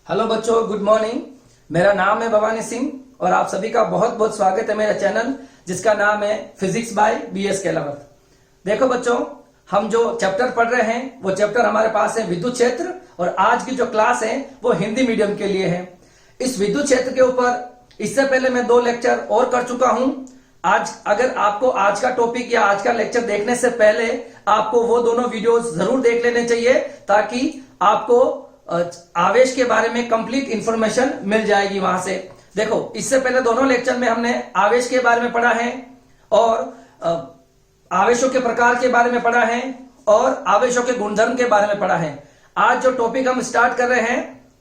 Hello बच्चों, good morning. मेरा नाम है भवानी सिंह और आप सभी का बहुत बहुत स्वागत है मेरा चैनल जिसका नाम है फिजिक्स बाय बीएस केलावत। देखो बच्चों, हम जो चैप्टर पढ़ रहे हैं वो चैप्टर हमारे पास है विद्युत क्षेत्र, और आज की जो क्लास है वो हिंदी मीडियम के लिए है। इस विद्युत क्षेत्र के ऊपर इससे पहले मैं 2 लेक्चर और कर चुका हूं। आज अगर आपको आज का टॉपिक या आज का लेक्चर देखने से पहले आपको वो दोनों वीडियोस जरूर देख लेने चाहिए, ताकि आपको आवेश के बारे में कंप्लीट इंफॉर्मेशन मिल जाएगी वहां से। देखो, इससे पहले दोनों लेक्चर में हमने आवेश के बारे में पढ़ा है और आवेशों के प्रकार के बारे में पढ़ा है और आवेशों के गुणधर्म के बारे में पढ़ा है। आज जो टॉपिक हम स्टार्ट कर रहे हैं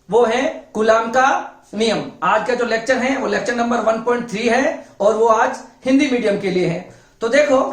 वो है कूलाम का नियम। आज का जो लेक्चर है वो लेक्चर नंबर 1.3 है और वो आज हिंदी मीडियम के लिए है। तो देखो,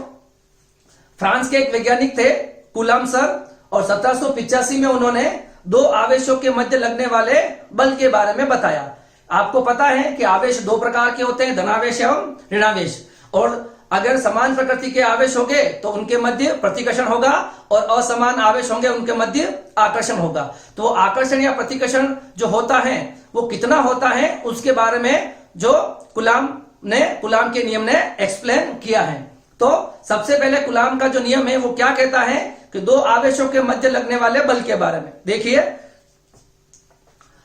फ्रांस के एक वैज्ञानिक थे कूलाम सर, और 1785 में उन्होंने 2 आवेशों के मध्य लगने वाले बल के बारे में बताया। आपको पता है कि आवेश 2 प्रकार के होते हैं, धनावेश एवं ऋणावेश। और अगर समान प्रकृति के आवेश होंगे तो उनके मध्य प्रतिकर्षण होगा, और असमान आवेश होंगे उनके मध्य आकर्षण होगा। तो आकर्षण या प्रतिकर्षण जो होता है वो कितना होता है उसके बारे में जो कूलाम के नियम ने एक्सप्लेन किया है। तो सबसे पहले कूलाम का जो नियम है वो क्या कहता है कि 2 आवेशों के मध्य लगने वाले बल के बारे में। देखिए,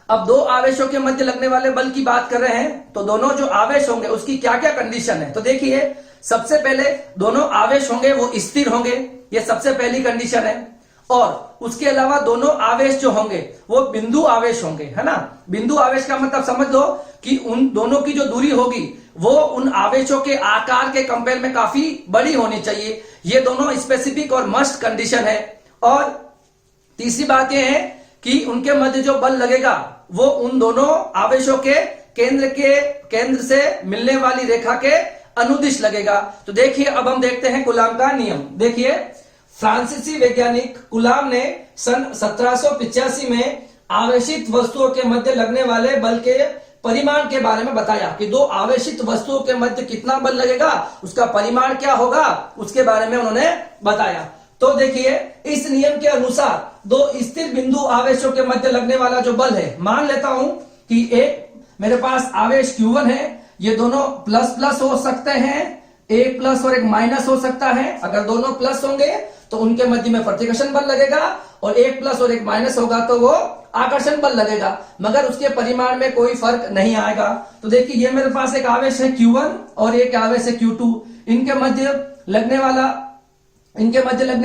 अब 2 आवेशों के मध्य लगने वाले बल की बात कर रहे हैं तो दोनों जो आवेश होंगे उसकी क्या क्या कंडीशन है। तो देखिए, सबसे पहले दोनों आवेश होंगे वो स्थिर होंगे, ये सबसे पहली कंडीशन है। और उसके अलावा दोनों आवेश जो होंगे वो बिंदु आवेश होंगे, है ना। बिंदु आवेश का मतलब समझ लो कि उन दोनों की जो दूरी होगी वो उन आवेशों के आकार के कंपेयर में काफी बड़ी होनी चाहिए। ये दोनों स्पेसिफिक और मस्ट कंडीशन है। और तीसरी बात यह है कि उनके मध्य जो बल लगेगा वो उन दोनों आवेशों के केंद्र से मिलने वाली रेखा के अनुदिश लगेगा। तो देखिए, अब हम देखते हैं कूलाम का नियम। देखिए, फ्रांसीसी वैज्ञानिक कूलाम ने सन 1785 में आवेशित वस्तुओं के मध्य लगने वाले बल के परिमाण के बारे में बताया कि 2 आवेशित वस्तुओं के मध्य कितना बल लगेगा, उसका परिमाण क्या होगा, उसके बारे में उन्होंने बताया। तो देखिए, इस नियम के अनुसार 2 स्थिर बिंदु आवेशों के मध्य लगने वाला जो बल है, मान लेता हूं कि एक मेरे पास आवेश Q1 है, ये दोनों प्लस प्लस हो सकते हैं, एक प्लस और एक माइनस हो सकता है। अगर दोनों प्लस होंगे तो उनके मध्य में प्रतिकर्षण बल लगेगा, और एक प्लस और एक माइनस होगा तो वो आकर्षण बल लगेगा, मगर उसके परिमाण में कोई फर्क नहीं आएगा। तो देखिए, ये मेरे पास एक आवेश है Q1 और एक आवेश है Q2। इनके मध्य लगने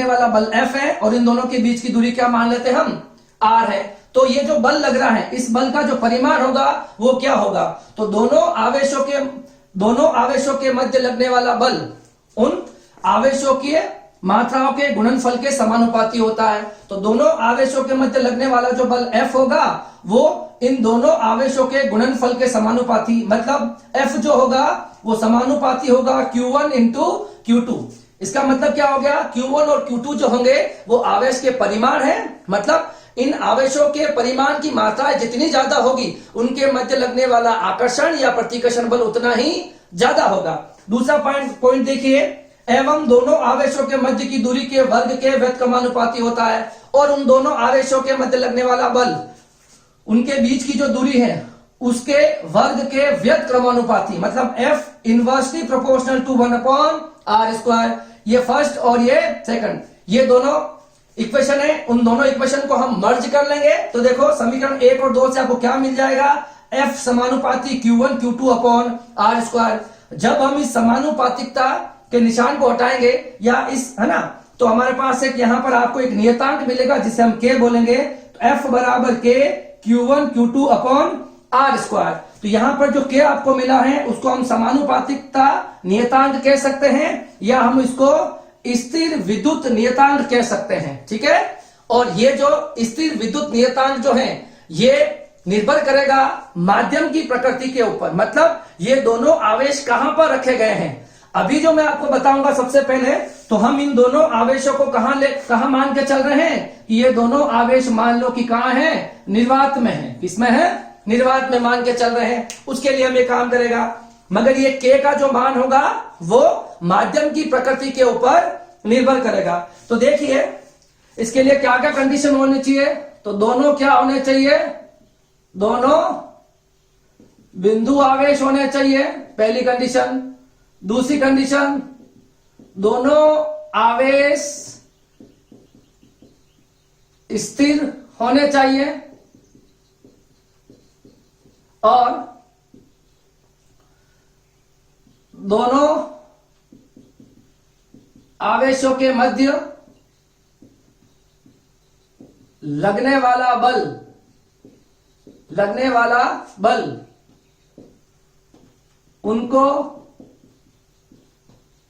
वाला बल F है, और इन दोनों के बीच की दूरी क्या मान लेते हैं हम, R है। तो ये जो बल लग रहा है, इस बल का जो परिमाण होगा वो क्या होगा, तो दोनों आवेशों के मध्य लगने वाला बल उन आवेशों की मात्राओं के गुणनफल के समानुपाती होता है। तो दोनों आवेशों के मध्य लगने वाला जो बल F होगा वो इन दोनों आवेशों के गुणनफल के समानुपाती, मतलब F जो होगा वो समानुपाती होगा Q1 इंटू Q2। इसका मतलब क्या हो गया, Q1 और Q2 जो होंगे वो आवेश के परिमाण है, मतलब इन आवेशों के परिमाण की मात्रा जितनी ज्यादा होगी उनके मध्य लगने वाला आकर्षण या प्रतिकर्षण बल उतना ही ज्यादा होगा। दूसरा पॉइंट देखिए, एवं दोनों आवेशों के मध्य की दूरी के वर्ग के व्युत्क्रमानुपाती होता है, और उन दोनों आवेशों के मध्य लगने वाला बल उनके बीच की जो दूरी है उसके वर्ग के व्युत्क्रमानुपाती, मतलब F inversely proportional to 1/r²। ये फर्स्ट और ये सेकंड, ये दोनों इक्वेशन है। उन दोनों इक्वेशन को हम मर्ज कर लेंगे तो देखो, समीकरण 1 और 2 से आपको क्या मिल जाएगा, F समानुपाती Q1 Q2/r²। जब हम इस समानुपातिकता के निशान को हटाएंगे या इस, है ना, तो हमारे पास एक यहां पर आपको एक नियतांक मिलेगा जिसे हम K बोलेंगे। तो F बराबर K Q1 Q2/r²। तो यहां पर जो K आपको मिला है उसको हम समानुपातिकता नियतांक कह सकते हैं, या हम इसको स्थिर विद्युत नियतांक कह सकते हैं, ठीक है। और ये जो स्थिर विद्युत नियतांक जो है ये निर्भर करेगा माध्यम की प्रकृति के ऊपर, मतलब ये दोनों आवेश कहां पर रखे गए हैं। अभी जो मैं आपको बताऊंगा सबसे पहले, तो हम इन दोनों आवेशों को कहां मान के चल रहे हैं कि ये दोनों आवेश मान लो कि कहां है, निर्वात में है। किसमें है, निर्वात में मान के चल रहे हैं। उसके लिए हम ये काम करेगा, मगर ये K का जो मान होगा वो माध्यम की प्रकृति के ऊपर निर्भर करेगा। तो देखिए, इसके लिए क्या क्या कंडीशन होनी चाहिए, तो दोनों क्या होने चाहिए, दोनों बिंदु आवेश होने चाहिए, पहली कंडीशन। दूसरी कंडीशन, दोनों आवेश स्थिर होने चाहिए और दोनों आवेशों के मध्य लगने वाला बल उनको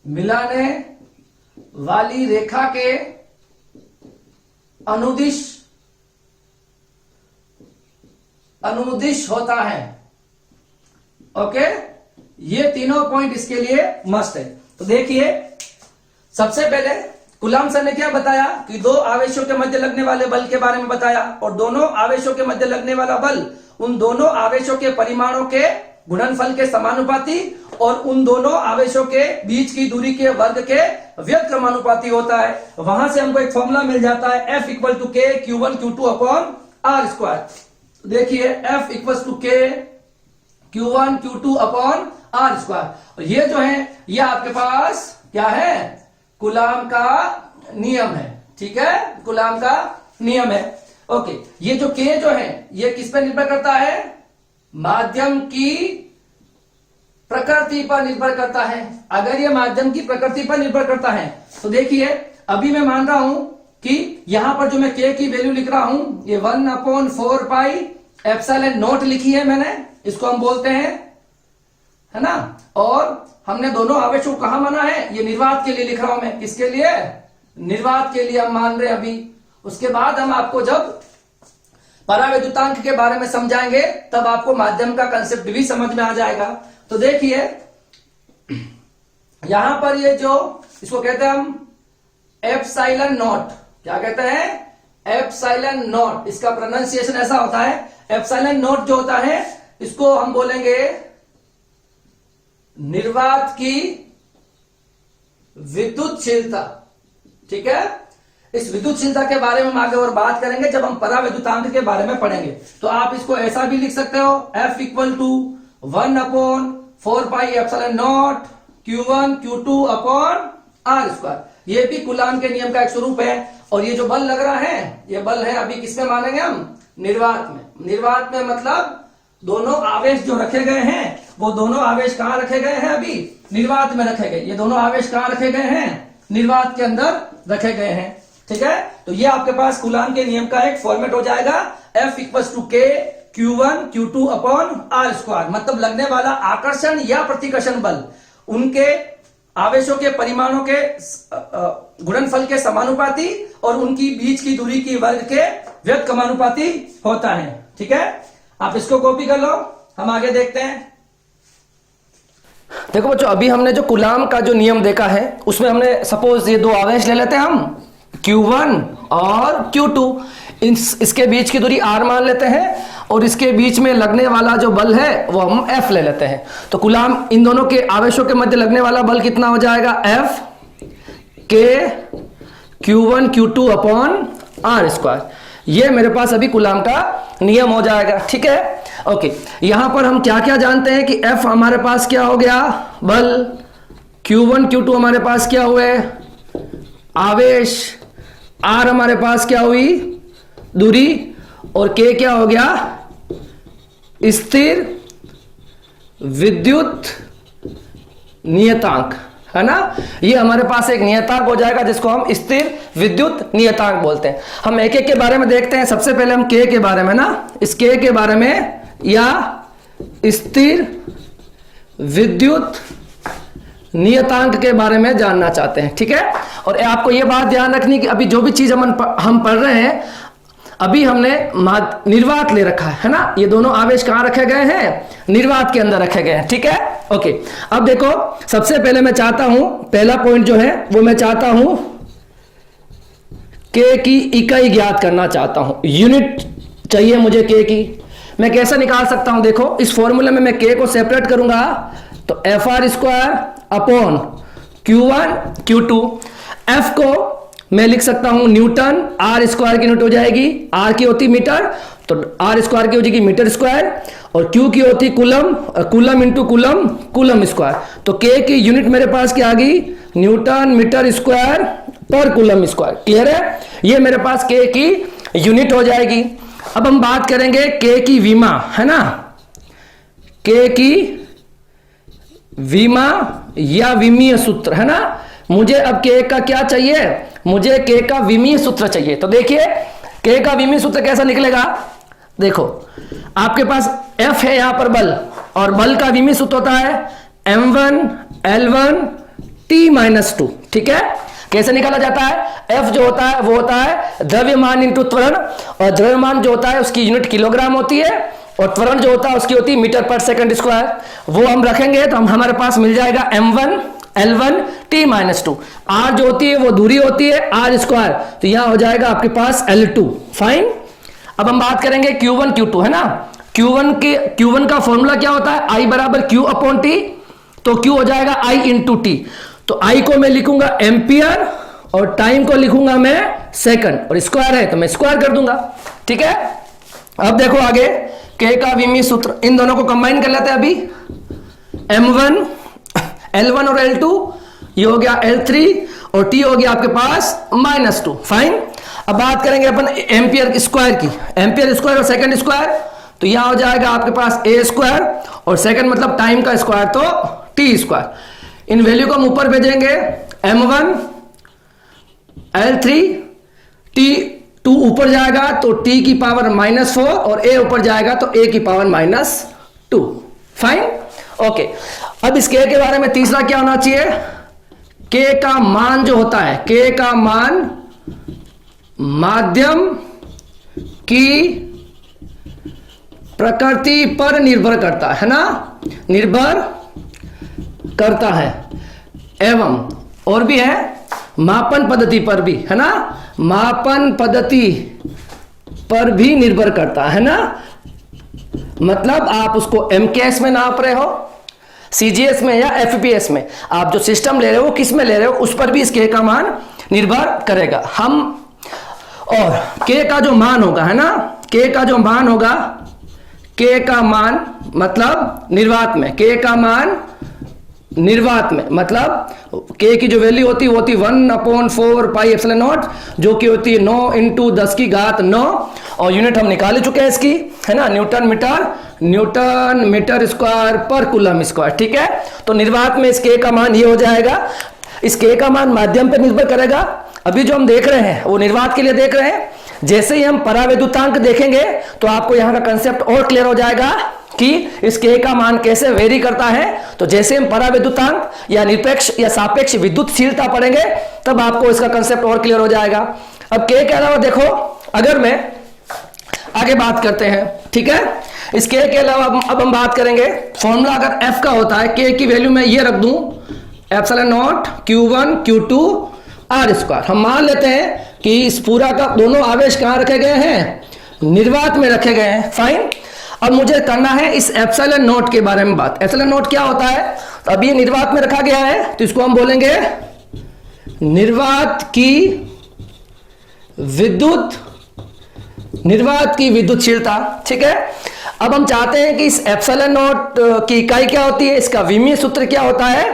मिलाने वाली रेखा के अनुदिश होता है। ओके, ये तीनों पॉइंट इसके लिए मस्ट है। तो देखिए, सबसे पहले कूलाम सर ने क्या बताया कि दो आवेशों के मध्य लगने वाले बल के बारे में बताया, और दोनों आवेशों के मध्य लगने वाला बल उन दोनों आवेशों के परिमाणों के गुणनफल के समानुपाती और उन दोनों आवेशों के बीच की दूरी के वर्ग के व्युत्क्रमानुपाती होता है। वहां से हमको एक फॉर्मूला मिल जाता है, F equal to K Q1 Q2 upon R square. देखिए, F equal to K Q1 Q2 upon R square. ये जो है, ये आपके पास क्या है, कूलाम का नियम है। ठीक है, कूलाम का नियम है। ओके, ये जो K जो है, ये किस पे निर्भर करता है, माध्यम की प्रकृति पर निर्भर करता है। अगर ये माध्यम की प्रकृति पर निर्भर करता है तो देखिए, अभी मैं मान रहा हूं कि यहां पर जो मैं K की वैल्यू लिख रहा हूं, ये 1/4 पाई एप्सिलॉन नॉट लिखी है मैंने, इसको हम बोलते हैं, है ना। और हमने दोनों आवेशों को कहां माना है, ये निर्वात के लिए लिख रहा हूं मैं। किसके लिए, निर्वात के लिए हम मान रहे हैं अभी। उसके बाद हम आपको जब परावैद्युतांक के बारे में समझाएंगे तब आपको माध्यम का कंसेप्ट भी समझ में आ जाएगा। तो देखिए, यहां पर ये जो इसको कहते हैं हम एप्सिलॉन नॉट, क्या कहते हैं, एप्सिलॉन नॉट। इसका प्रोनाउंसिएशन ऐसा होता है, एप्सिलॉन नॉट जो होता है इसको हम बोलेंगे निर्वात की विद्युतशीलता। ठीक है, इस विद्युतशीलता के बारे में हम आगे और बात करेंगे जब हम परावैद्युतांक के बारे में पढ़ेंगे। तो आप इसको ऐसा भी लिख सकते हो, F equal to 1/4 pi epsilon naught Q1 Q2 upon R square. ये भी कूलाम के नियम का एक स्वरूप है। और ये जो बल लग रहा है, ये बल है अभी किसमें मानेंगे हम, निर्वात में। निर्वात में मतलब दोनों आवेश जो रखे गए हैं, वो दोनों आवेश कहां रखे गए हैं, अभी निर्वात में रखे गए। ये दोनों आवेश कहां रखे गए हैं, निर्वात के अंदर रखे गए हैं। ठीक है, तो ये आपके पास कूलाम के नियम का एक फॉर्मेट हो जाएगा, F equal to K Q1 Q2 upon R square. मतलब लगने वाला आकर्षण या प्रतिकर्षण बल उनके आवेशों के परिमाणों के गुणनफल के समानुपाती और उनकी बीच की दूरी की वर्ग के व्युत्क्रमानुपाती होता है। ठीक है, आप इसको कॉपी कर लो, हम आगे देखते हैं। देखो बच्चों, अभी हमने जो कूलाम का जो नियम देखा है उसमें हमने सपोज ये दो आवेश ले लेते हैं हम, Q1 और Q2। इसके बीच की दूरी R मान लेते हैं और इसके बीच में लगने वाला जो बल है वो हम F ले लेते हैं। तो कूलाम इन दोनों के आवेशों के मध्य लगने वाला बल कितना हो जाएगा, F K Q1 Q2 upon R square. ये मेरे पास अभी कूलाम का नियम हो जाएगा। ठीक है, ओके। यहां पर हम क्या क्या जानते हैं कि F हमारे पास क्या हो गया, बल, Q1 Q2 हमारे पास क्या हुए, आवेश, R हमारे पास क्या हुई, दूरी, और K क्या हो गया, स्थिर विद्युत नियतांक, है ना। ये हमारे पास एक नियतांक हो जाएगा जिसको हम स्थिर विद्युत नियतांक बोलते हैं। हम एक एक के बारे में देखते हैं। सबसे पहले हम K के बारे में ना, इस K के बारे में या स्थिर विद्युत नियतांक के बारे में जानना चाहते हैं। ठीक है, और आपको यह बात ध्यान रखनी कि अभी जो भी चीज हम पढ़ रहे हैं, अभी हमने निर्वात ले रखा है ना। ये दोनों आवेश कहां रखे गए हैं, निर्वात के अंदर रखे गए हैं। ठीक है, ओके। अब देखो, सबसे पहले मैं चाहता हूं, पहला पॉइंट जो है वो मैं चाहता हूं K की इकाई ज्ञात करना चाहता हूं, यूनिट चाहिए मुझे K की। मैं कैसे निकाल सकता हूं, देखो इस फॉर्मूले में मैं K को सेपरेट करूंगा तो FR square upon Q1 Q2। F को मैं लिख सकता हूं न्यूटन, आर स्क्वायर की यूनिट हो जाएगी, आर की होती मीटर, तो आर स्क्वायर की हो जाएगी मीटर स्क्वायर, और क्यू की होती coulomb, coulomb into coulomb, coulomb square. तो के की यूनिट मेरे पास क्या आ गई, न्यूटन मीटर स्क्वायर पर कूलम स्क्वायर। क्लियर है, ये मेरे पास के की यूनिट हो जाएगी। अब हम बात करेंगे के की विमा, है ना, के की विमा या विमीय सूत्र, है ना। मुझे अब के का क्या चाहिए, मुझे के का विमीय सूत्र चाहिए। तो देखिए के का विमीय सूत्र कैसा निकलेगा, देखो आपके पास F है यहां पर बल, और बल का विमीय सूत्र होता है m1 L1 T-2। ठीक है, कैसे निकाला जाता है, F जो होता है वो होता है द्रव्यमान इंटू त्वरण, और द्रव्यमान जो होता है उसकी यूनिट किलोग्राम होती है, और त्वरण जो होता है उसकी होती है मीटर पर सेकंड स्क्वायर। वो हम रखेंगे तो हमारे पास मिल जाएगा m1 L1 T-2। R जो होती है वो दूरी होती है R स्क्वायर, तो यहां हो जाएगा आपके पास L2। फाइन। अब हम बात करेंगे Q1 Q2, है ना। Q1 का फॉर्मूला क्या होता है, I बराबर Q अपॉन T, तो Q हो जाएगा I इंटू T। तो I को मैं लिखूंगा एम्पियर और टाइम को लिखूंगा मैं सेकंड, और स्क्वायर है तो मैं स्क्वायर कर दूंगा। ठीक है, अब देखो आगे K का विमीय सूत्र, इन दोनों को कंबाइन कर लेते हैं अभी। M1 L1 और L2, ये हो गया L3, और T हो गया आपके पास -2। फाइन। अब बात करेंगे अपन एम्पियर स्क्वायर की, एम्पियर स्क्वायर और सेकंड स्क्वायर, तो यहां हो जाएगा आपके पास A स्क्वायर, और सेकंड मतलब टाइम का स्क्वायर तो T स्क्वायर। इन वैल्यू को हम ऊपर भेजेंगे, M1 L3 T2 ऊपर जाएगा तो T की पावर -4, और A ऊपर जाएगा तो A की पावर -2। Fine, okay. अब इस K के बारे में तीसरा क्या होना चाहिए, K का मान जो होता है, K का मान माध्यम की प्रकृति पर निर्भर करता है ना, निर्भर करता है, एवं और भी है मापन पद्धति पर भी, है ना, मापन पद्धति पर भी निर्भर करता है ना। मतलब आप उसको MKS में नाप रहे हो, CGS में या FPS में, आप जो सिस्टम ले रहे हो किस में ले रहे हो, उस पर भी इस K का मान निर्भर करेगा। हम और K का जो मान होगा, है ना, K का जो मान होगा, K का मान मतलब निर्वात में, K का मान निर्वात में मतलब K की जो वैल्यू होती है वो होती 1/4 पाई एप्सिलॉन नॉट, जो कि होती है 9 इंटू 10 की घात 9, और यूनिट हम निकाल चुके हैं इसकी, है ना, न्यूटन मीटर स्क्वायर पर कूलम स्क्वायर। ठीक है, तो निर्वात में इस K का मान ये हो जाएगा। इस K का मान माध्यम पर निर्भर करेगा। अभी जो हम देख रहे हैं वो निर्वात के लिए देख रहे हैं, जैसे ही हम परावैद्युतांक देखेंगे तो आपको यहां का कंसेप्ट और क्लियर हो जाएगा कि इस K का मान कैसे वेरी करता है। तो जैसे हम परावैद्युतांक या निरपेक्ष या सापेक्ष विद्युतशीलता पढ़ेंगे तब आपको इसका कंसेप्ट और क्लियर हो जाएगा। अब K के अलावा देखो, अगर मैं आगे बात करते हैं, ठीक है, इस K के अलावा अब हम बात करेंगे फॉर्मूला अगर F का होता है, K की वैल्यू मैं ये रख दूं epsilon naught Q1 Q2 R square. हम मान लेते हैं कि इस पूरा का दोनों आवेश कहां रखे गए हैं, निर्वात में रखे गए हैं। फाइन। अब मुझे करना है इस एप्सिलॉन नॉट के बारे में बात। एप्सिलॉन नॉट क्या होता है, तो अब ये निर्वात में रखा गया है तो इसको हम बोलेंगे निर्वात की विद्युतशीलता। ठीक है, अब हम चाहते हैं कि इस एप्सिलॉन नॉट की इकाई क्या होती है, इसका विमीय सूत्र क्या होता है,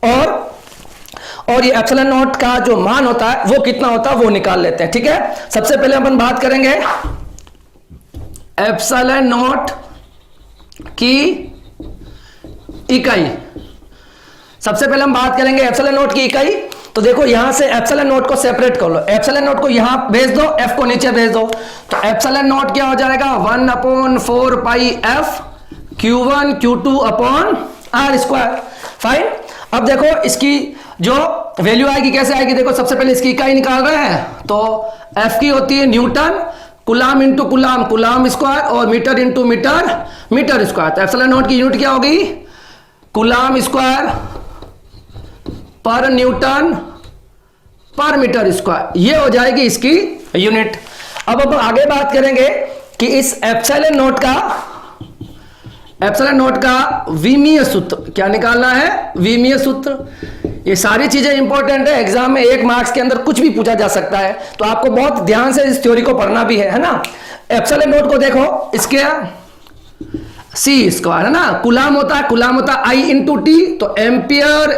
और ये एप्सिलॉन नॉट का जो मान होता है वो कितना होता है वो निकाल लेते हैं। ठीक है, सबसे पहले अपन बात करेंगे एप्सिलॉन नॉट की इकाई। सबसे पहले हम बात करेंगे एप्सिलॉन नॉट की इकाई। तो देखो यहां से एप्सिलॉन नॉट को सेपरेट कर लो, एप्सिलॉन नॉट को यहां भेज दो, F को नीचे भेज दो, तो एप्सिलॉन नॉट क्या हो जाएगा 1/4 पाई F Q1 Q2 upon R square. Fine. अब देखो इसकी जो वैल्यू आएगी कैसे आएगी, देखो सबसे पहले इसकी इकाई निकाल रहे हैं तो F की होती है newton, coulomb into coulomb coulomb square, और metre into metre metre square. तो एप्सिलॉन नॉट की यूनिट क्या होगी, कुलाम स्क्वायर पर न्यूटन पर मीटर स्क्वायर, ये हो जाएगी इसकी यूनिट। अब आगे बात करेंगे कि इस एप्सिलॉन नॉट का विमीय सूत्र क्या निकालना है, विमीय सूत्र ये सारी चीजें इंपॉर्टेंट है, एग्जाम में 1 मार्क्स के अंदर कुछ भी पूछा जा सकता है, तो आपको बहुत ध्यान से इस थ्योरी को पढ़ना भी है ना। एप्सिलॉन नोट को देखो, इसके सी स्क्वायर है ना, कूलाम होता है I इंटू टी, तो एम्पियर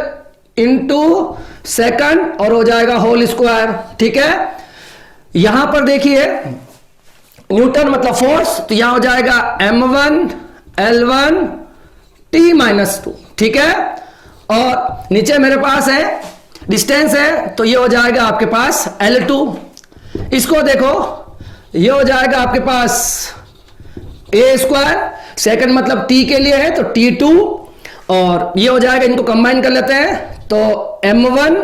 इंटू सेकंड और हो जाएगा होल स्क्वायर, ठीक है। यहां पर देखिए न्यूटन मतलब फोर्स, तो यहां हो जाएगा m1 L1 T माइनस 2, ठीक है। और नीचे मेरे पास है डिस्टेंस है, तो ये हो जाएगा आपके पास L2। इसको देखो, ये हो जाएगा आपके पास a स्क्वायर, सेकंड मतलब t के लिए है तो T2, और ये हो जाएगा, इनको कंबाइन कर लेते हैं तो m1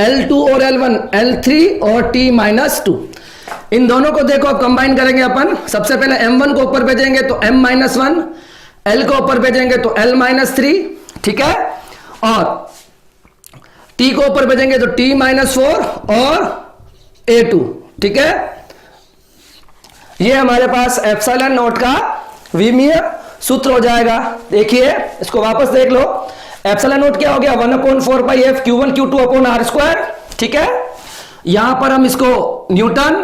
L2 और L1 L3 और t माइनस 2। इन दोनों को देखो अब कंबाइन करेंगे अपन। सबसे पहले m1 को ऊपर भेजेंगे तो m माइनस 1, L को ऊपर भेजेंगे तो L माइनस 3, ठीक है, और t को ऊपर भेजेंगे तो t माइनस 4 और a2, ठीक है। ये हमारे पास एप्सिलॉन नोट का विमीय सूत्र हो जाएगा। देखिए इसको वापस देख लो, एप्सिलॉन नोट क्या हो गया 1/4 पाई f q1 q2 upon r square, ठीक है। यहां पर हम इसको न्यूटन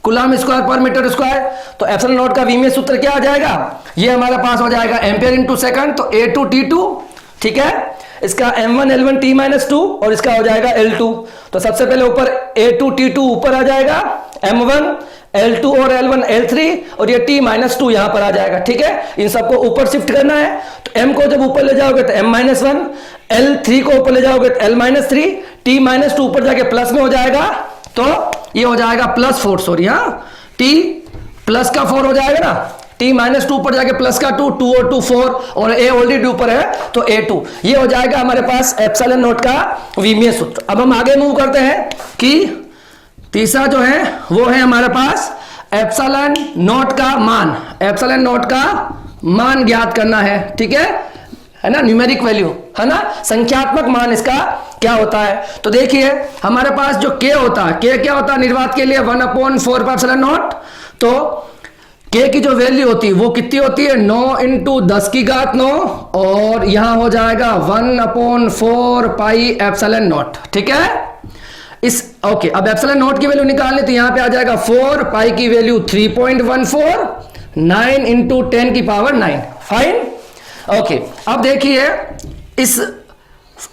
कूलम स्क्वायर पर मीटर स्क्वायर, तो एप्सिलॉन नोट का विमीय सूत्र क्या आ जाएगा, ये हमारे पास हो जाएगा एम्पियर इंटू सेकंड, तो a2 t2, ठीक है। इसका m1 L1 t माइनस 2 और इसका हो जाएगा L2। तो सबसे पहले ऊपर a2 t2 ऊपर आ जाएगा, m1 L2 और L1 L3 और ये t माइनस 2 यहां पर आ जाएगा, ठीक है। इन सबको ऊपर शिफ्ट करना है, तो m को जब ऊपर ले जाओगे तो m माइनस 1, L3 को ऊपर ले जाओगे तो L माइनस 3, t माइनस 2 ऊपर जाके प्लस में हो जाएगा, तो ये हो जाएगा प्लस 4, सॉरी हाँ, t प्लस का 4 हो जाएगा ना, t माइनस 2 ऊपर जाके प्लस का 2, 2 और 2 4 और a ऑलरेडी ऊपर है तो a2। ये हो जाएगा हमारे पास एप्सिलॉन नोट का विमीय सूत्र। अब हम आगे मूव करते हैं कि तीसरा जो है वो है हमारे पास एप्सिलॉन नोट का मान। एप्सिलॉन नोट का मान ज्ञात करना है, ठीक है ना, न्यूमेरिक वैल्यू है ना, संख्यात्मक मान इसका क्या होता है। तो देखिए हमारे पास जो k होता है, k क्या होता है निर्वात के लिए 1/4 पाई एप्सिलॉन नोट, तो k की जो वैल्यू होती है वो कितनी होती है 9 इंटू 10 की घात 9 और यहां हो जाएगा 1/4 पाई एप्सिलॉन नोट, ठीक है। इस ओके, अब एप्सिलॉन नोट की वैल्यू निकालने तो यहां पे आ जाएगा 4, पाई की वैल्यू 3.14, 9 इंटू 10 की पावर 9, फाइन ओके। अब देखिए इस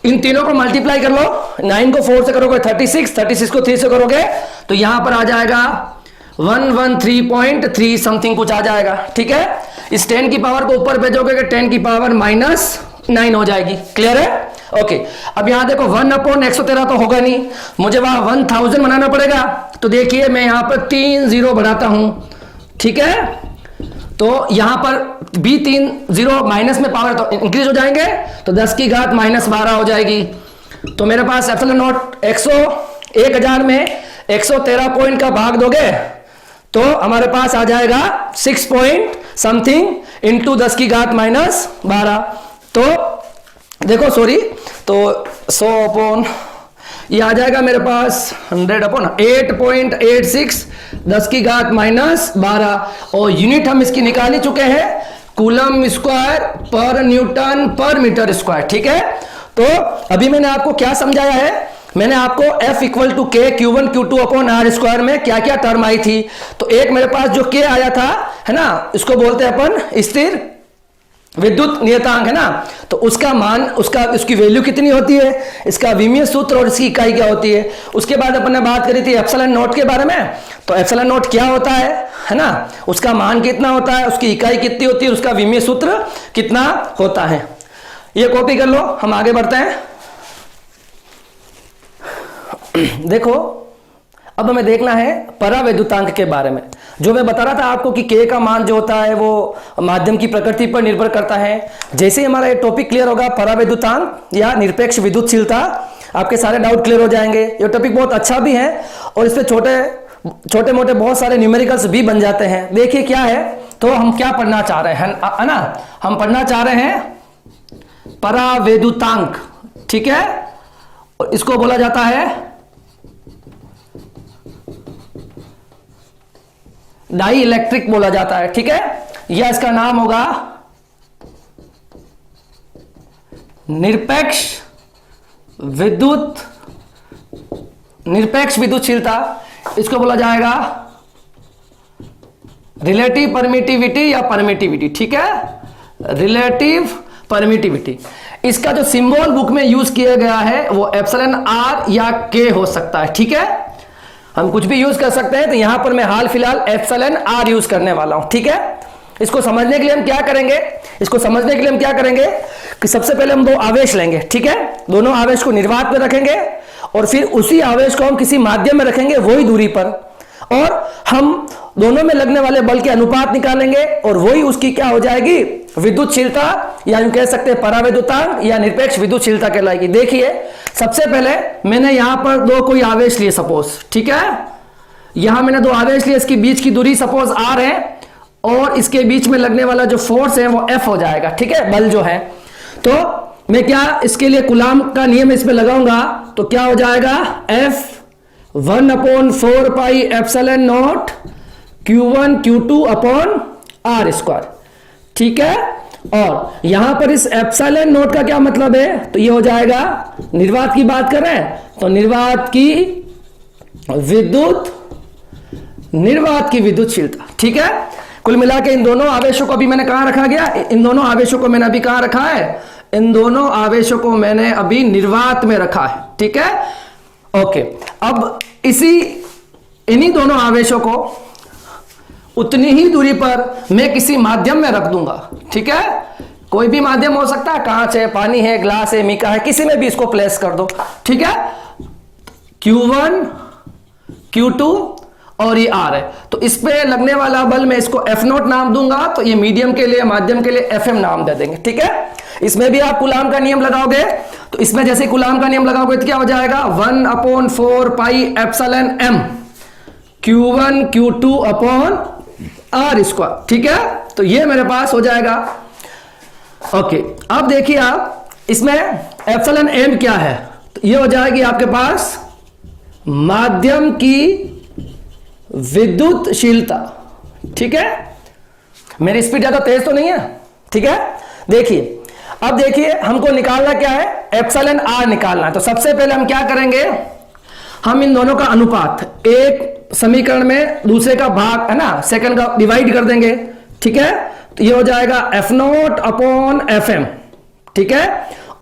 इन तीनों को मल्टीप्लाई कर लो, 9 को 4 से करोगे 36, 36 को 3 से करोगे तो यहां पर आ जाएगा 113.3 समथिंग कुछ आ जाएगा, ठीक है। इस 10 की पावर को ऊपर भेजोगे 10 की पावर -9 हो जाएगी, क्लियर है ओके। अब यहां देखो 1/113 तो होगा नहीं, मुझे वहां 1000 बनाना पड़ेगा, तो देखिए मैं यहां पर 3 0 बढ़ाता हूं, ठीक है। तो यहां पर भी 3 0 माइनस में पावर तो इंक्रीज हो जाएंगे, तो 10 की घात -12 हो जाएगी। तो मेरे पास एप्सिलॉन नोट 1000 में 113 पॉइंट का भाग दोगे तो हमारे पास आ जाएगा 6 पॉइंट समथिंग इंटू 10 की घात -12। तो देखो सॉरी, तो 100 अपॉन ये आ जाएगा मेरे पास 100 अपॉन 8.86 10 की घात -12, और यूनिट हम इसकी निकाल ही चुके हैं, कूलम स्क्वायर पर न्यूटन पर मीटर स्क्वायर, ठीक है। तो अभी मैंने आपको क्या समझाया है, मैंने आपको F equal to K Q1 Q2 upon R square में क्या क्या टर्म आई थी। तो एक मेरे पास जो K आया था है ना, इसको बोलते हैं अपन स्थिर विद्युत नियतांक है ना, तो उसका मान उसकी वैल्यू कितनी होती है, इसका विमीय सूत्र और इसकी इकाई क्या होती है। उसके बाद अपन ने बात करी थी एप्सिलॉन नोट के बारे में, तो एप्सिलॉन नोट क्या होता है ना, उसका मान कितना होता है, उसकी इकाई कितनी होती है, उसका विमीय सूत्र कितना होता है। ये कॉपी कर लो, हम आगे बढ़ते हैं। देखो अब हमें देखना है परावैद्युतांक के बारे में। जो मैं बता रहा था आपको कि K का मान जो होता है वो माध्यम की प्रकृति पर निर्भर करता है। जैसे ही हमारा ये टॉपिक क्लियर होगा परावैद्युतांक या निरपेक्ष विद्युतशीलता, आपके सारे डाउट क्लियर हो जाएंगे। ये टॉपिक बहुत अच्छा भी है और इस पे छोटे मोटे बहुत सारे न्यूमेरिकल्स भी बन जाते हैं। देखिए क्या है, तो हम क्या पढ़ना चाह रहे हैं है ना, हम पढ़ना चाह रहे हैं परावैद्युतांक, ठीक है। और इसको बोला जाता है डाई इलेक्ट्रिक बोला जाता है, ठीक है। यह इसका नाम होगा निरपेक्ष विद्युत निरपेक्ष विद्युतशीलता, इसको बोला जाएगा रिलेटिव परमिटिविटी या परमिटिविटी, ठीक है, रिलेटिव परमिटिविटी। इसका जो सिंबल बुक में यूज किया गया है वो एप्सिलॉन आर या के हो सकता है, ठीक है, हम कुछ भी यूज कर सकते हैं, तो यहां पर मैं हाल फिलहाल एप्सिलॉन आर यूज करने वाला हूं, ठीक है। इसको समझने के लिए हम क्या करेंगे, इसको समझने के लिए हम क्या करेंगे कि सबसे पहले हम दो आवेश लेंगे, ठीक है, दोनों आवेश को निर्वात में रखेंगे और फिर उसी आवेश को हम किसी माध्यम में रखेंगे वही दूरी पर, और हम दोनों में लगने वाले बल के अनुपात निकालेंगे और वही उसकी क्या हो जाएगी, विद्युतशीलता, या यूं कह सकते हैं परावैद्युतांक या निरपेक्ष विद्युतशीलता कहलाएगी। देखिए सबसे पहले मैंने यहां पर दो कोई आवेश लिए सपोज, ठीक है, यहां मैंने दो आवेश लिए, इसके बीच की दूरी सपोज आर है और इसके बीच में लगने वाला जो फोर्स है वो एफ हो जाएगा, ठीक है, बल जो है। तो मैं क्या इसके लिए कूलाम का नियम इसमें लगाऊंगा तो क्या हो जाएगा, F 1/4 pi epsilon naught Q1 Q2 upon R square, ठीक है। और यहां पर इस एप्सिलॉन नोट का क्या मतलब है, तो ये हो जाएगा, निर्वात की बात कर रहे हैं तो निर्वात की विद्युतशीलता, ठीक है। कुल मिला के इन दोनों आवेशों को अभी मैंने कहां रखा गया, इन दोनों आवेशों को मैंने अभी कहां रखा है, इन दोनों आवेशों को मैंने अभी निर्वात में रखा है, ठीक है, ओके। अब इन्हीं दोनों आवेशों को उतनी ही दूरी पर मैं किसी माध्यम में रख दूंगा, ठीक है, कोई भी माध्यम हो सकता है, कांच है, पानी है, ग्लास है, मिका है, किसी में भी इसको प्लेस कर दो, ठीक है। Q1 Q2 और ये R है, तो इस पे लगने वाला बल मैं इसको F0 नाम दूंगा, तो ये मीडियम के लिए, माध्यम के लिए FM नाम दे देंगे, ठीक है। इसमें भी आप कूलाम का नियम लगाओगे तो इसमें जैसे कूलाम का नियम लगाओगे तो क्या हो जाएगा, 1/4 pi epsilon m Q1 Q2 upon R square, ठीक है। तो ये मेरे पास हो जाएगा, ओके। अब देखिए आप इसमें एप्सिलॉन m क्या है, तो ये हो जाएगी आपके पास माध्यम की विद्युतशीलता, ठीक है। मेरी स्पीड ज्यादा तेज तो नहीं है, ठीक है। देखिए अब देखिए हमको निकालना क्या है, एप्सिलॉन आर निकालना है। तो सबसे पहले हम क्या करेंगे, हम इन दोनों का अनुपात एक समीकरण में दूसरे का भाग है ना, सेकंड का डिवाइड कर देंगे, ठीक है। तो ये हो जाएगा F0 अपॉन FM, ठीक है,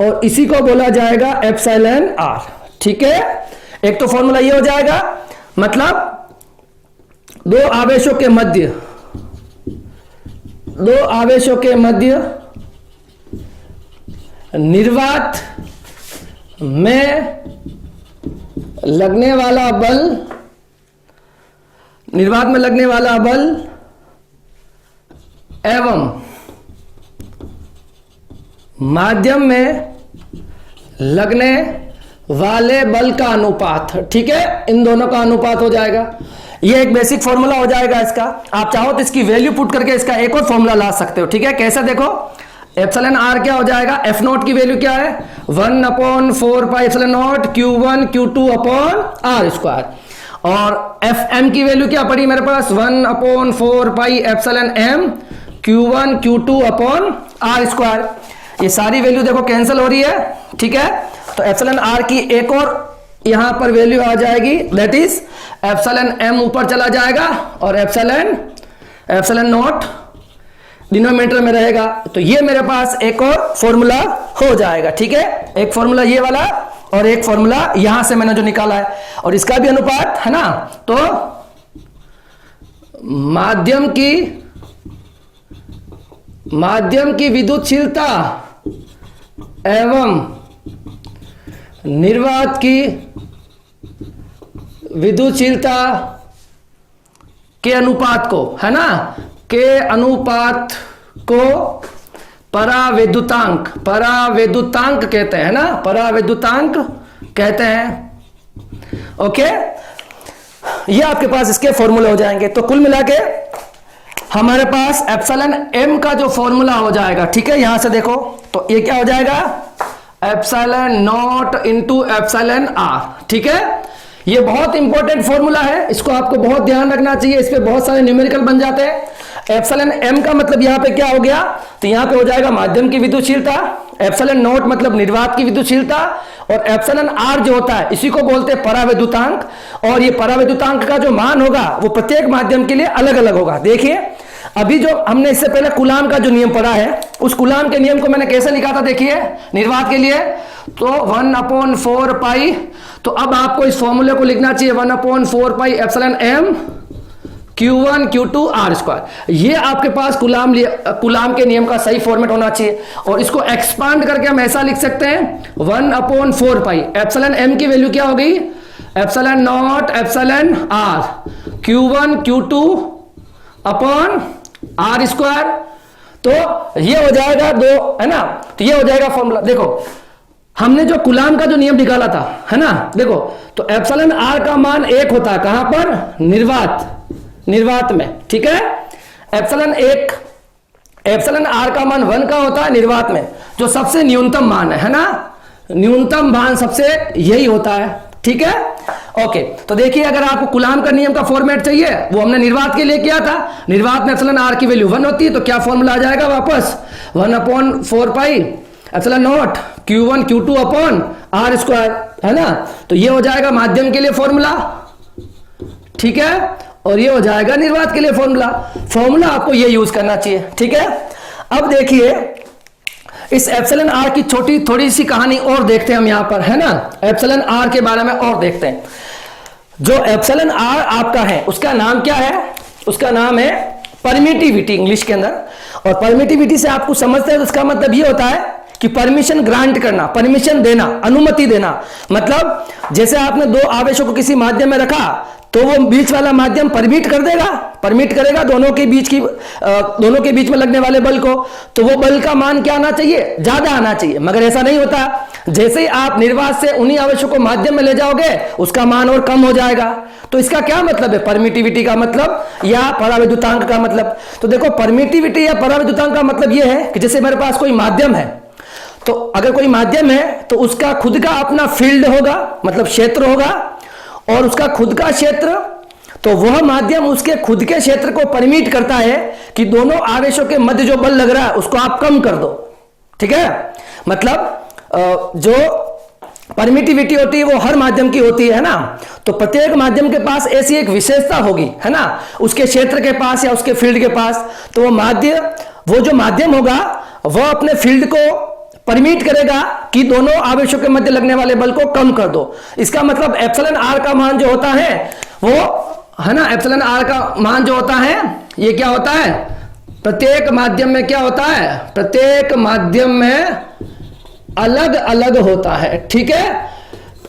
और इसी को बोला जाएगा एप्सिलॉन आर, ठीक है। एक तो फॉर्मूला ये हो जाएगा, मतलब दो आवेशों के मध्य निर्वात में लगने वाला बल एवं माध्यम में लगने वाले बल का अनुपात, ठीक है, इन दोनों का अनुपात हो जाएगा। ये एक बेसिक फॉर्मूला हो जाएगा इसका। आप चाहो तो इसकी वैल्यू पुट करके इसका एक और फॉर्मूला ला सकते हो, ठीक है। कैसे, देखो एप्सिलॉन आर क्या हो जाएगा, F0 की वैल्यू क्या है, 1/4 pi epsilon naught Q1 Q2 upon R square, और FM की वैल्यू क्या पड़ी मेरे पास, 1/4 pi epsilon m Q1 Q2 upon R square. ये सारी वैल्यू देखो कैंसिल हो रही है, ठीक है। तो एप्सिलॉन आर की एक और यहां पर वैल्यू आ जाएगी, दैट इज एप्सिलॉन m ऊपर चला जाएगा और एप्सिलॉन नॉट डिनोमिनेटर में रहेगा। तो ये मेरे पास एक और फॉर्मूला हो जाएगा, ठीक है। एक फॉर्मूला ये वाला और एक फॉर्मूला यहां से मैंने जो निकाला है, और इसका भी अनुपात है ना, तो माध्यम की विद्युतशीलता एवं निर्वात की विद्युतशीलता के अनुपात को, है ना, के अनुपात को परावैद्युतांक कहते हैं ना, परावैद्युतांक कहते हैं, ओके। ये आपके पास इसके फॉर्मूले हो जाएंगे। तो कुल मिला के हमारे पास एप्सिलॉन m का जो फॉर्मूला हो जाएगा, ठीक है, यहां से देखो तो ये क्या हो जाएगा, epsilon naught into epsilon R, ठीक है। ये बहुत इंपॉर्टेंट फॉर्मूला है, इसको आपको बहुत ध्यान रखना चाहिए, इस पे बहुत सारे न्यूमेरिकल बन जाते हैं। एप्सिलॉन एम का मतलब यहां पे क्या हो गया, तो यहां पे हो जाएगा माध्यम की विद्युतशीलता, एप्सिलॉन नॉट मतलब निर्वात की विद्युतशीलता, और एप्सिलॉन आर जो होता है इसी को बोलते हैं परावैद्युतांक, और ये परावैद्युतांक का जो मान होगा वो प्रत्येक माध्यम के लिए अलग अलग होगा। देखिए अभी जो हमने इससे पहले कूलाम का जो नियम पढ़ा है, उस कूलाम के नियम को मैंने कैसे लिखा था, देखिए निर्वात के लिए तो 1/4 पाई, तो अब आपको इस फॉर्मूले को लिखना चाहिए 1/4 pi epsilon M Q1 Q2 R square. ये आपके पास कूलाम के नियम का सही फॉर्मेट होना चाहिए, और इसको एक्सपांड करके हम ऐसा लिख सकते हैं 1/4 पाई एप्सिलॉन एम की वैल्यू क्या हो गई, epsilon naught epsilon R Q1 Q2 upon R square. तो ये हो जाएगा 2, है ना, तो ये हो जाएगा फॉर्मूला। देखो हमने जो कूलाम का जो नियम निकाला था, है ना, देखो तो एप्सिलॉन आर का मान 1 होता है कहां पर, निर्वात में, ठीक है। एप्सिलॉन आर का मान 1 का होता है निर्वात में, जो सबसे न्यूनतम मान है ना, न्यूनतम मान सबसे यही होता है, ठीक है। ओके, तो देखिए अगर आपको कूलाम का नियम का फॉर्मेट चाहिए, वो हमने निर्वात के लिए किया था, निर्वात में एप्सिलॉन आर की वैल्यू 1 होती है, तो क्या फॉर्मूला आ जाएगा वापस 1/4 pi epsilon naught Q1 Q2 upon R square, है ना। तो ये हो जाएगा माध्यम के लिए फॉर्मूला, ठीक है, और ये हो जाएगा निर्वात के लिए फॉर्मूला आपको ये यूज करना चाहिए, ठीक है। अब देखिए इस एप्सिलॉन आर की छोटी थोड़ी सी कहानी और देखते हैं हम यहां पर, है ना, एप्सिलॉन आर के बारे में और देखते हैं। जो एप्सिलॉन आर आपका है उसका नाम क्या है, उसका नाम है परमिटिविटी इंग्लिश के अंदर, और परमिटिविटी से आपको समझते हैं तो उसका मतलब ये होता है कि परमिशन ग्रांट करना, परमिशन देना, अनुमति देना। मतलब जैसे आपने 2 आवेशों को किसी माध्यम में रखा तो वो बीच वाला माध्यम परमिट करेगा दोनों के बीच में लगने वाले बल को, तो वो बल का मान क्या आना चाहिए, ज्यादा आना चाहिए। मगर ऐसा नहीं होता, जैसे ही आप निर्वात से उन्हीं आवेशों को माध्यम में ले जाओगे उसका मान और कम हो जाएगा। तो इसका क्या मतलब है परमिटिविटी का मतलब, या परावैद्युतांक का मतलब। तो देखो परमिटिविटी या परावैद्युतांक का मतलब यह है कि जैसे मेरे पास कोई माध्यम है, तो अगर कोई माध्यम है तो उसका खुद का अपना फील्ड होगा, मतलब क्षेत्र होगा, और उसका खुद का क्षेत्र, तो वह माध्यम उसके खुद के क्षेत्र को परमिट करता है कि दोनों आवेशों के मध्य जो बल लग रहा है उसको आप कम कर दो, ठीक है। मतलब जो परमिटिविटी होती है वो हर माध्यम की होती है ना, तो प्रत्येक माध्यम के पास ऐसी एक विशेषता होगी, है ना, उसके क्षेत्र के पास या उसके फील्ड के पास। तो वो जो माध्यम होगा वह अपने फील्ड को परमिट करेगा कि दोनों आवेशों के मध्य लगने वाले बल को कम कर दो। इसका मतलब एप्सिलॉन आर का मान जो होता है वो, है ना, एप्सिलॉन आर का मान जो होता है ये क्या होता है, प्रत्येक माध्यम में क्या होता है, प्रत्येक माध्यम में अलग अलग होता है, ठीक है।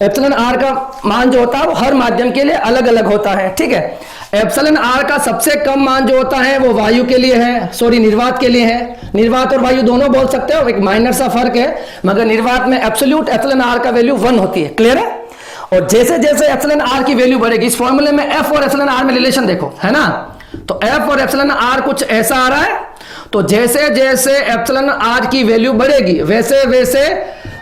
एप्सिलॉन आर का मान जो होता है वो हर माध्यम के लिए अलग अलग होता है, ठीक है। एप्सिलॉन आर का सबसे कम मान जो होता है वो वायु के लिए है, सॉरी निर्वात के लिए है। निर्वात और वायु दोनों बोल सकते हो, एक माइनर सा फर्क है, मगर निर्वात में एब्सोल्यूट एप्सिलॉन आर का वैल्यू 1 होती है, क्लियर है। और जैसे जैसे एप्सिलॉन आर की वैल्यू बढ़ेगी, इस फॉर्मूले में एफ और एप्सिलॉन आर में रिलेशन देखो, है ना, तो एफ और एप्सिलॉन आर कुछ ऐसा आ रहा है, तो जैसे जैसे एप्सिलॉन आर की वैल्यू बढ़ेगी वैसे वैसे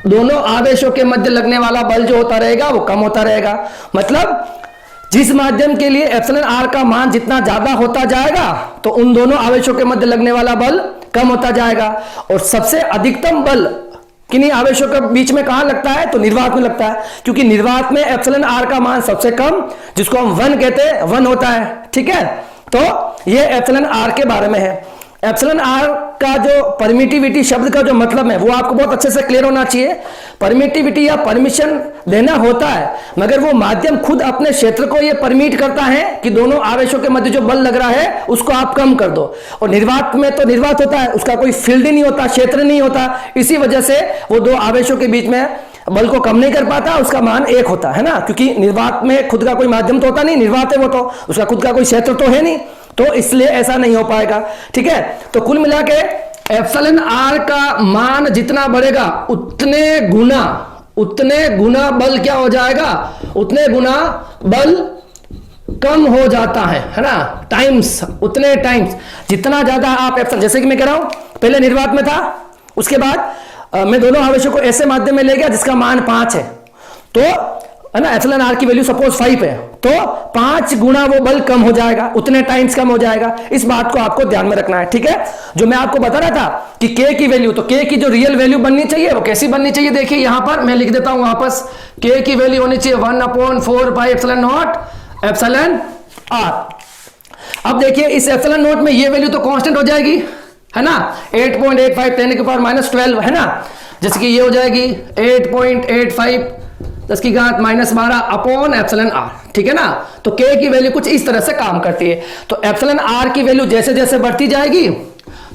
दोनों आवेशों के मध्य लगने वाला बल जो होता रहेगा वो कम होता रहेगा। मतलब जिस माध्यम के लिए एप्सिलॉन आर का मान जितना ज्यादा होता जाएगा तो उन दोनों आवेशों के मध्य लगने वाला बल कम होता जाएगा। और सबसे अधिकतम बल किन्हीं आवेशों के बीच में कहां लगता है, तो निर्वात में लगता है, क्योंकि निर्वात में एप्सिलॉन आर का मान सबसे कम, जिसको हम 1 कहते हैं, 1 होता है, ठीक है। तो ये एप्सिलॉन आर के बारे में है। एप्सिलॉन आर का जो परमिटिविटी शब्द का जो मतलब है वो आपको बहुत अच्छे से क्लियर होना चाहिए। परमिटिविटी या परमिशन देना होता है, मगर वो माध्यम खुद अपने क्षेत्र को ये परमिट करता है कि दोनों आवेशों के मध्य जो बल लग रहा है उसको आप कम कर दो। और निर्वात में तो निर्वात होता है, उसका कोई फील्ड ही नहीं होता, क्षेत्र नहीं होता, इसी वजह से वो 2 आवेशों के बीच में बल को कम नहीं कर पाता, उसका मान 1 होता है ना, क्योंकि निर्वात में खुद का कोई माध्यम तो होता नहीं, निर्वात है वो, तो उसका खुद का कोई क्षेत्र तो है नहीं, तो इसलिए ऐसा नहीं हो पाएगा, ठीक है। तो कुल मिला के एप्सिलॉन आर का मान जितना बढ़ेगा उतने गुना बल क्या हो जाएगा, उतने गुना बल कम हो जाता है ना, उतने टाइम्स जितना ज्यादा आप एप्सिलॉन, जैसे कि मैं कह रहा हूं पहले निर्वात में था, उसके बाद मैं दोनों आवेशों को ऐसे माध्यम में ले गया जिसका मान 5 है, तो है ना, एप्सिलॉन आर की वैल्यू सपोज 5 है, तो 5 गुना वो बल कम हो जाएगा, उतने टाइम्स कम हो जाएगा। इस बात को आपको ध्यान में रखना है, ठीक है। जो मैं आपको बता रहा था कि के की वैल्यू, तो के की जो रियल वैल्यू बननी चाहिए वो कैसी बननी चाहिए, देखिए यहां पर मैं लिख देता हूं वापस, के की वैल्यू होनी चाहिए 1/4 pi epsilon naught epsilon R. अब देखिए इस एप्सिलॉन नॉट में ये वैल्यू तो कांस्टेंट हो जाएगी, है ना, 8.85 10 की पावर -12, है ना, जैसे कि ये हो जाएगी 8.85 10 की घात -12 अपॉन एप्सिलॉन आर, ठीक है ना। तो के की वैल्यू कुछ इस तरह से काम करती है। तो एप्सिलॉन आर की वैल्यू जैसे जैसे बढ़ती जाएगी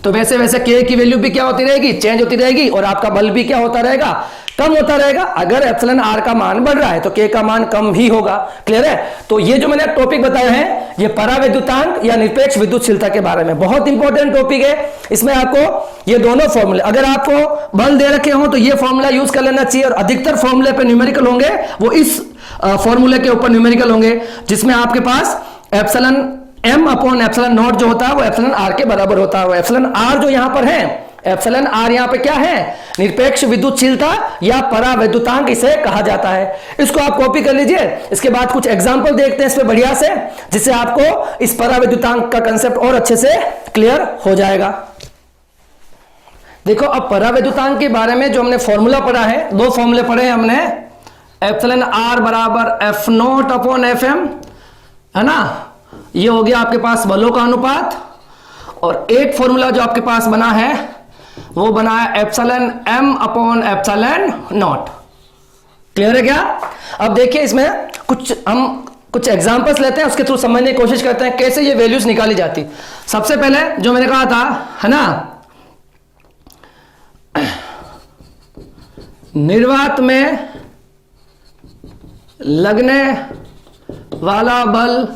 तो वैसे वैसे के की वैल्यू भी क्या होती रहेगी, चेंज होती रहेगी, और आपका बल भी क्या होता रहेगा, कम होता रहेगा। अगर एप्सिलॉन आर का मान बढ़ रहा है तो के का मान कम ही होगा। क्लियर है। तो ये जो मैंने टॉपिक बताया है ये परावैद्युतांक या निरपेक्ष विद्युतशीलता के बारे में बहुत इंपॉर्टेंट टॉपिक है। इसमें आपको ये दोनों फॉर्मूले, अगर आपको बल दे रखे हो तो ये फॉर्मूला यूज कर लेना चाहिए, और अधिकतर फॉर्मूले पे न्यूमेरिकल होंगे वो इस फॉर्मूले के ऊपर न्यूमेरिकल होंगे, जिसमें आपके पास epsilon m upon epsilon naught जो होता है वो एप्सिलॉन आर के बराबर होता है। एप्सिलॉन आर जो यहां पर है, एप्सिलॉन आर यहां पे क्या है, निरपेक्ष विद्युतशीलता या परावैद्युतांक इसे कहा जाता है। इसको आप कॉपी कर लीजिए। इसके बाद कुछ एग्जांपल देखते हैं इस पे बढ़िया से, जिससे आपको इस परावैद्युतांक का कंसेप्ट और अच्छे से क्लियर हो जाएगा। देखो अब परावैद्युतांक के बारे में जो हमने फॉर्मूला पढ़ा है, दो फॉर्मूले पढ़े हैं हमने, एप्सिलॉन आर बराबर F naught upon F M, है ना, ये हो गया आपके पास बलों का अनुपात, और एक फॉर्मूला जो आपके पास बना है वो बना है epsilon m upon epsilon not. Clear है क्या। अब देखिए इसमें हम कुछ एग्जांपल्स लेते हैं, उसके थ्रू समझने की कोशिश करते हैं कैसे ये वैल्यूज निकाली जाती। सबसे पहले जो मैंने कहा था, है ना, निर्वात में लगने वाला बल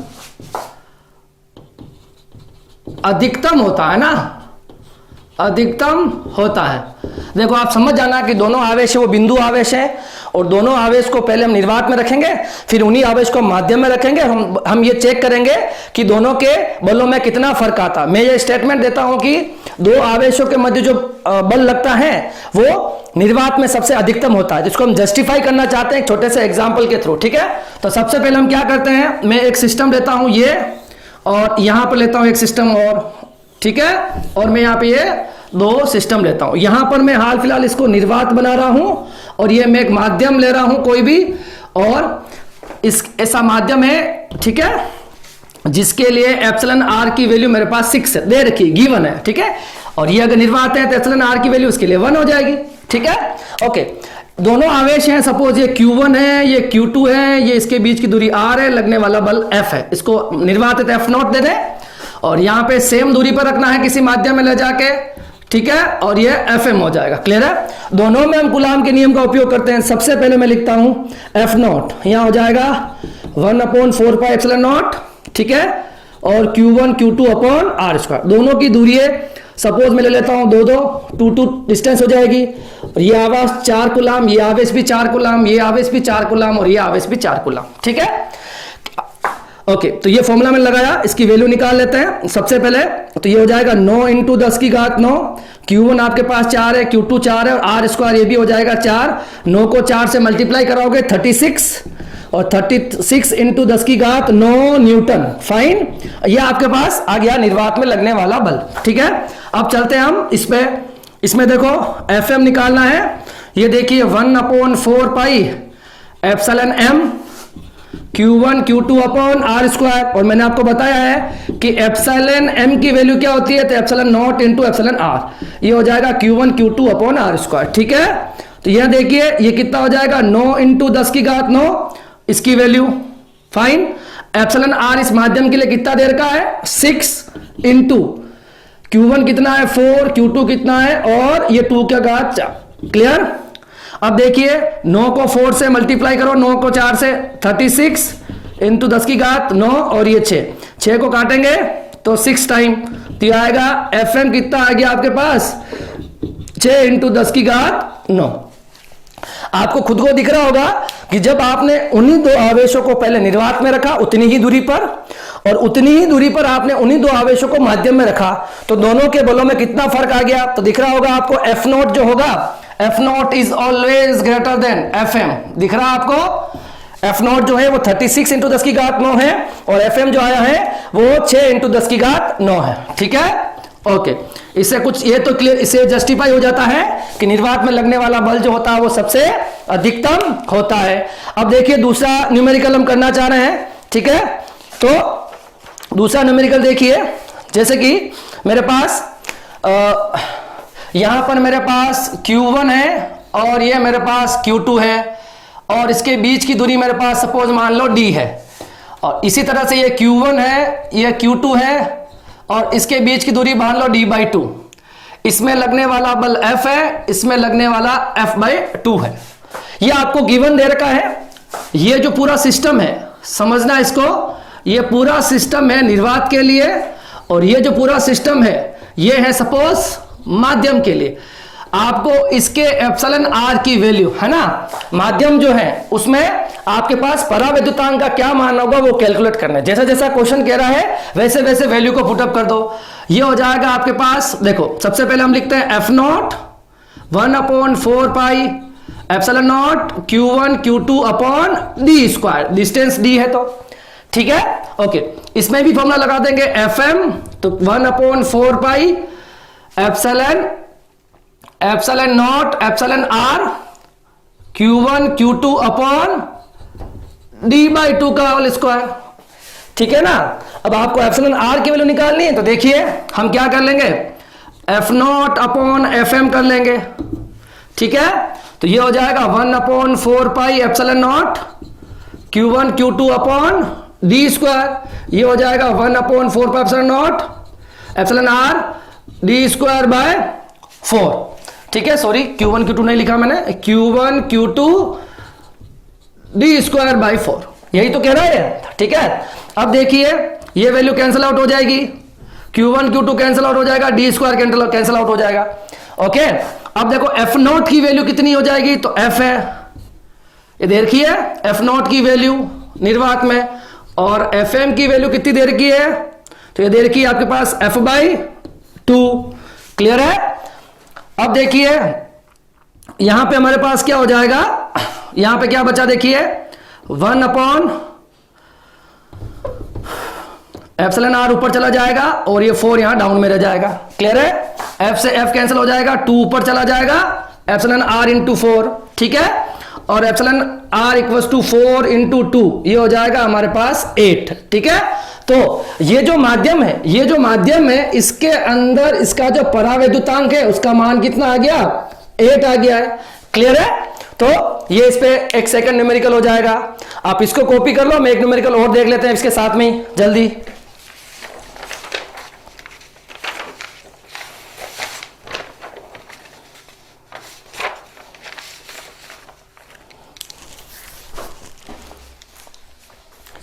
अधिकतम होता है ना, अधिकतम होता है। देखो आप समझ जाना कि दोनों आवेश है वो बिंदु आवेश है, और दोनों आवेश को पहले हम निर्वात में रखेंगे, फिर उन्हीं आवेश को माध्यम में रखेंगे। हम ये चेक करेंगे कि दोनों के बलों में कितना फर्क आता। मैं ये स्टेटमेंट देता हूं कि दो आवेशों के मध्य जो बल लगता है वो निर्वात में सबसे अधिकतम होता है, जिसको हम जस्टिफाई करना चाहते हैं एक छोटे से एग्जाम्पल के थ्रू। ठीक है, तो सबसे पहले हम क्या करते हैं, मैं एक सिस्टम लेता हूं ये, और यहां पर लेता हूं एक सिस्टम और, ठीक है, और मैं यहां पे ये दो सिस्टम लेता हूं। यहां पर मैं हाल फिलहाल इसको निर्वात बना रहा हूं, और ये मैं एक माध्यम ले रहा हूं कोई भी, और इस ऐसा माध्यम है, ठीक है, जिसके लिए एप्सिलॉन आर की वैल्यू मेरे पास 6 है, दे रखी, गिवन है। ठीक है, और ये अगर निर्वात है तो एप्सिलॉन आर की वैल्यू उसके लिए 1 हो जाएगी। ठीक है, ओके। दोनों आवेश हैं, सपोज ये Q1 है, ये Q2 है, ये इसके बीच की दूरी R है, लगने वाला बल F है, इसको निर्वात है तो F नॉट दे दें, और यहां पे सेम दूरी पर रखना है किसी माध्यम में ले जाके, ठीक है, और ये FM हो जाएगा। क्लियर है। दोनों में हम कूलाम के नियम का उपयोग करते हैं। सबसे पहले मैं लिखता हूं F नॉट, यहां हो जाएगा 1/4 पाई एप्सिलॉन नॉट, ठीक है, और Q1 Q2 upon R square. दोनों की दूरी है, सपोज मैं ले लेता हूं 2 डिस्टेंस हो जाएगी, और ये आवेश 4 कूलाम, ये आवेश भी 4 कूलाम, ये आवेश भी 4 कूलाम, और ये आवेश भी 4 कूलाम। ठीक है, ओके। तो ये फॉर्मूला मैंने लगाया, इसकी वैल्यू निकाल लेते हैं सबसे पहले। तो ये हो जाएगा 9 × 10 की घात 9, Q1 आपके पास 4 है, Q2 4 है, और R स्क्वायर ये भी हो जाएगा 4। 9 को 4 से मल्टीप्लाई कराओगे 36, और 36 × 10 की घात 9 न्यूटन। फाइन, ये आपके पास आ गया निर्वात में लगने वाला बल। ठीक है, अब चलते हैं हम इस पे। इसमें देखो FM निकालना है, ये देखिए 1/4 pi epsilon m Q1 Q2 upon R square, और मैंने आपको बताया है कि एप्सिलॉन m की वैल्यू क्या होती है, तो epsilon naught into epsilon R, ये हो जाएगा Q1 Q2 upon R square. ठीक है, तो यह देखिए ये कितना हो जाएगा, 9 × 10 की घात 9, इसकी वैल्यू। फाइन, एप्सिलॉन R इस माध्यम के लिए कितना दे रखा है, 6 × Q1 कितना है 4, Q2 कितना है, और ये 2 का घात 4। क्लियर। अब देखिए 9 को 4 से मल्टीप्लाई करो, 9 को 4 से 36 × 10 की घात 9, और ये 6 को काटेंगे तो 6 टाइम, तो आएगा FM कितना आ गया आपके पास, 6 × 10 की घात 9। आपको खुद को दिख रहा होगा कि जब आपने उन्हीं दो आवेशों को पहले निर्वात में रखा उतनी ही दूरी पर, और उतनी ही दूरी पर आपने उन्हीं दो आवेशों को माध्यम में रखा, तो दोनों के बलों में कितना फर्क आ गया। तो दिख रहा होगा आपको F नॉट जो होगा, F not is always greater than FM। दिख रहा आपको, एफ नॉट जो है वो 36 इंटू 10 की घात 9 है, और एफ एम जो आया है वो 6 इंटू 10 की घात 9 है। ठीक है, ओके। इससे कुछ ये तो क्लियर, इससे जस्टिफाई हो जाता है कि निर्वात में लगने वाला बल जो होता है वो सबसे अधिकतम होता है। अब देखिए दूसरा न्यूमेरिकल हम करना चाह रहे हैं। ठीक है, तो दूसरा न्यूमेरिकल देखिए, जैसे कि मेरे पास यहां पर मेरे पास Q1 है और ये मेरे पास Q2 है, और इसके बीच की दूरी मेरे पास सपोज मान लो D है, और इसी तरह से ये Q1 है, ये Q2 है, और इसके बीच की दूरी मान लो D/2। इसमें लगने वाला बल F है, इसमें लगने वाला F/2 है। ये आपको गिवन दे रखा है। ये जो पूरा सिस्टम है, समझना इसको, ये पूरा सिस्टम है निर्वात के लिए, और ये जो पूरा सिस्टम है ये है सपोज माध्यम के लिए। आपको इसके एप्सिलॉन आर की वैल्यू है ना, माध्यम जो है उसमें आपके पास परावैद्युतांक का क्या मान होगा वो कैलकुलेट करना है। जैसा जैसा क्वेश्चन कह रहा है वैसे वैसे वैल्यू को पुटअप कर दो। ये हो जाएगा आपके पास, देखो सबसे पहले हम लिखते हैं F not 1/4 pi epsilon naught Q1 Q2 upon D square, distance D है तो ठीक है, ओके। इसमें भी फॉर्मूला लगा देंगे FM, तो 1/4 pi epsilon naught epsilon R Q1 Q2 upon D/2 का होल स्क्वायर। ठीक है ना। अब आपको एप्सिलॉन आर की वैल्यू निकालनी है, तो देखिए हम क्या कर लेंगे, F नॉट अपॉन FM कर लेंगे। ठीक है, तो ये हो जाएगा 1/4 pi epsilon naught Q1 Q2 upon D square. ये हो जाएगा 1/4 pi epsilon naught epsilon R D square by 4। ठीक है, सॉरी Q1 Q2 नहीं लिखा मैंने, Q1 Q2 D square by 4, यही तो कह रहा है। ठीक है, अब देखिए ये वैल्यू कैंसिल आउट हो जाएगी, Q1 Q2 कैंसिल आउट हो जाएगा, डी स्क्वायर कैंसिल आउट हो जाएगा। ओके, अब देखो एफ नॉट की वैल्यू कितनी हो जाएगी, तो एफ है, ये देखिए एफ नॉट की वैल्यू निर्वात में, और एफ एम की वैल्यू कितनी दे रखी है, तो ये दे रखी है आपके पास F/2। क्लियर है। अब देखिए यहां पे हमारे पास क्या हो जाएगा, यहां पे क्या बचा देखिए 1/, एप्सिलॉन आर ऊपर चला जाएगा और ये 4 यहां डाउन में रह जाएगा। क्लियर है, एफ से एफ कैंसिल हो जाएगा, 2 ऊपर चला जाएगा, एप्सिलॉन आर इंटू 4। ठीक है, और epsilon R equals to 4 into 2, ये हो जाएगा हमारे पास 8। ठीक है, तो ये जो माध्यम है, ये जो माध्यम है इसके अंदर इसका जो परावैद्युतांक है उसका मान कितना आ गया, 8 आ गया है। क्लियर है, तो ये इस पे एक सेकंड न्यूमेरिकल हो जाएगा। आप इसको कॉपी कर लो, मैं एक न्यूमेरिकल और देख लेते हैं इसके साथ में ही जल्दी।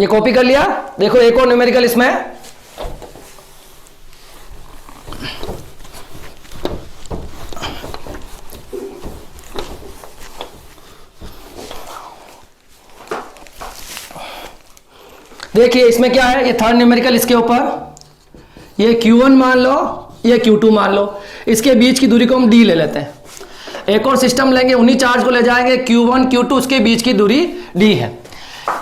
ये कॉपी कर लिया, देखो एक और न्यूमेरिकल इसमें, देखिए इसमें क्या है, ये थर्ड न्यूमेरिकल इसके ऊपर, ये Q1 मान लो, ये Q2 मान लो, इसके बीच की दूरी को हम D ले लेते हैं। एक और सिस्टम लेंगे, उन्हीं चार्ज को ले जाएंगे, Q1 Q2, उसके बीच की दूरी D है।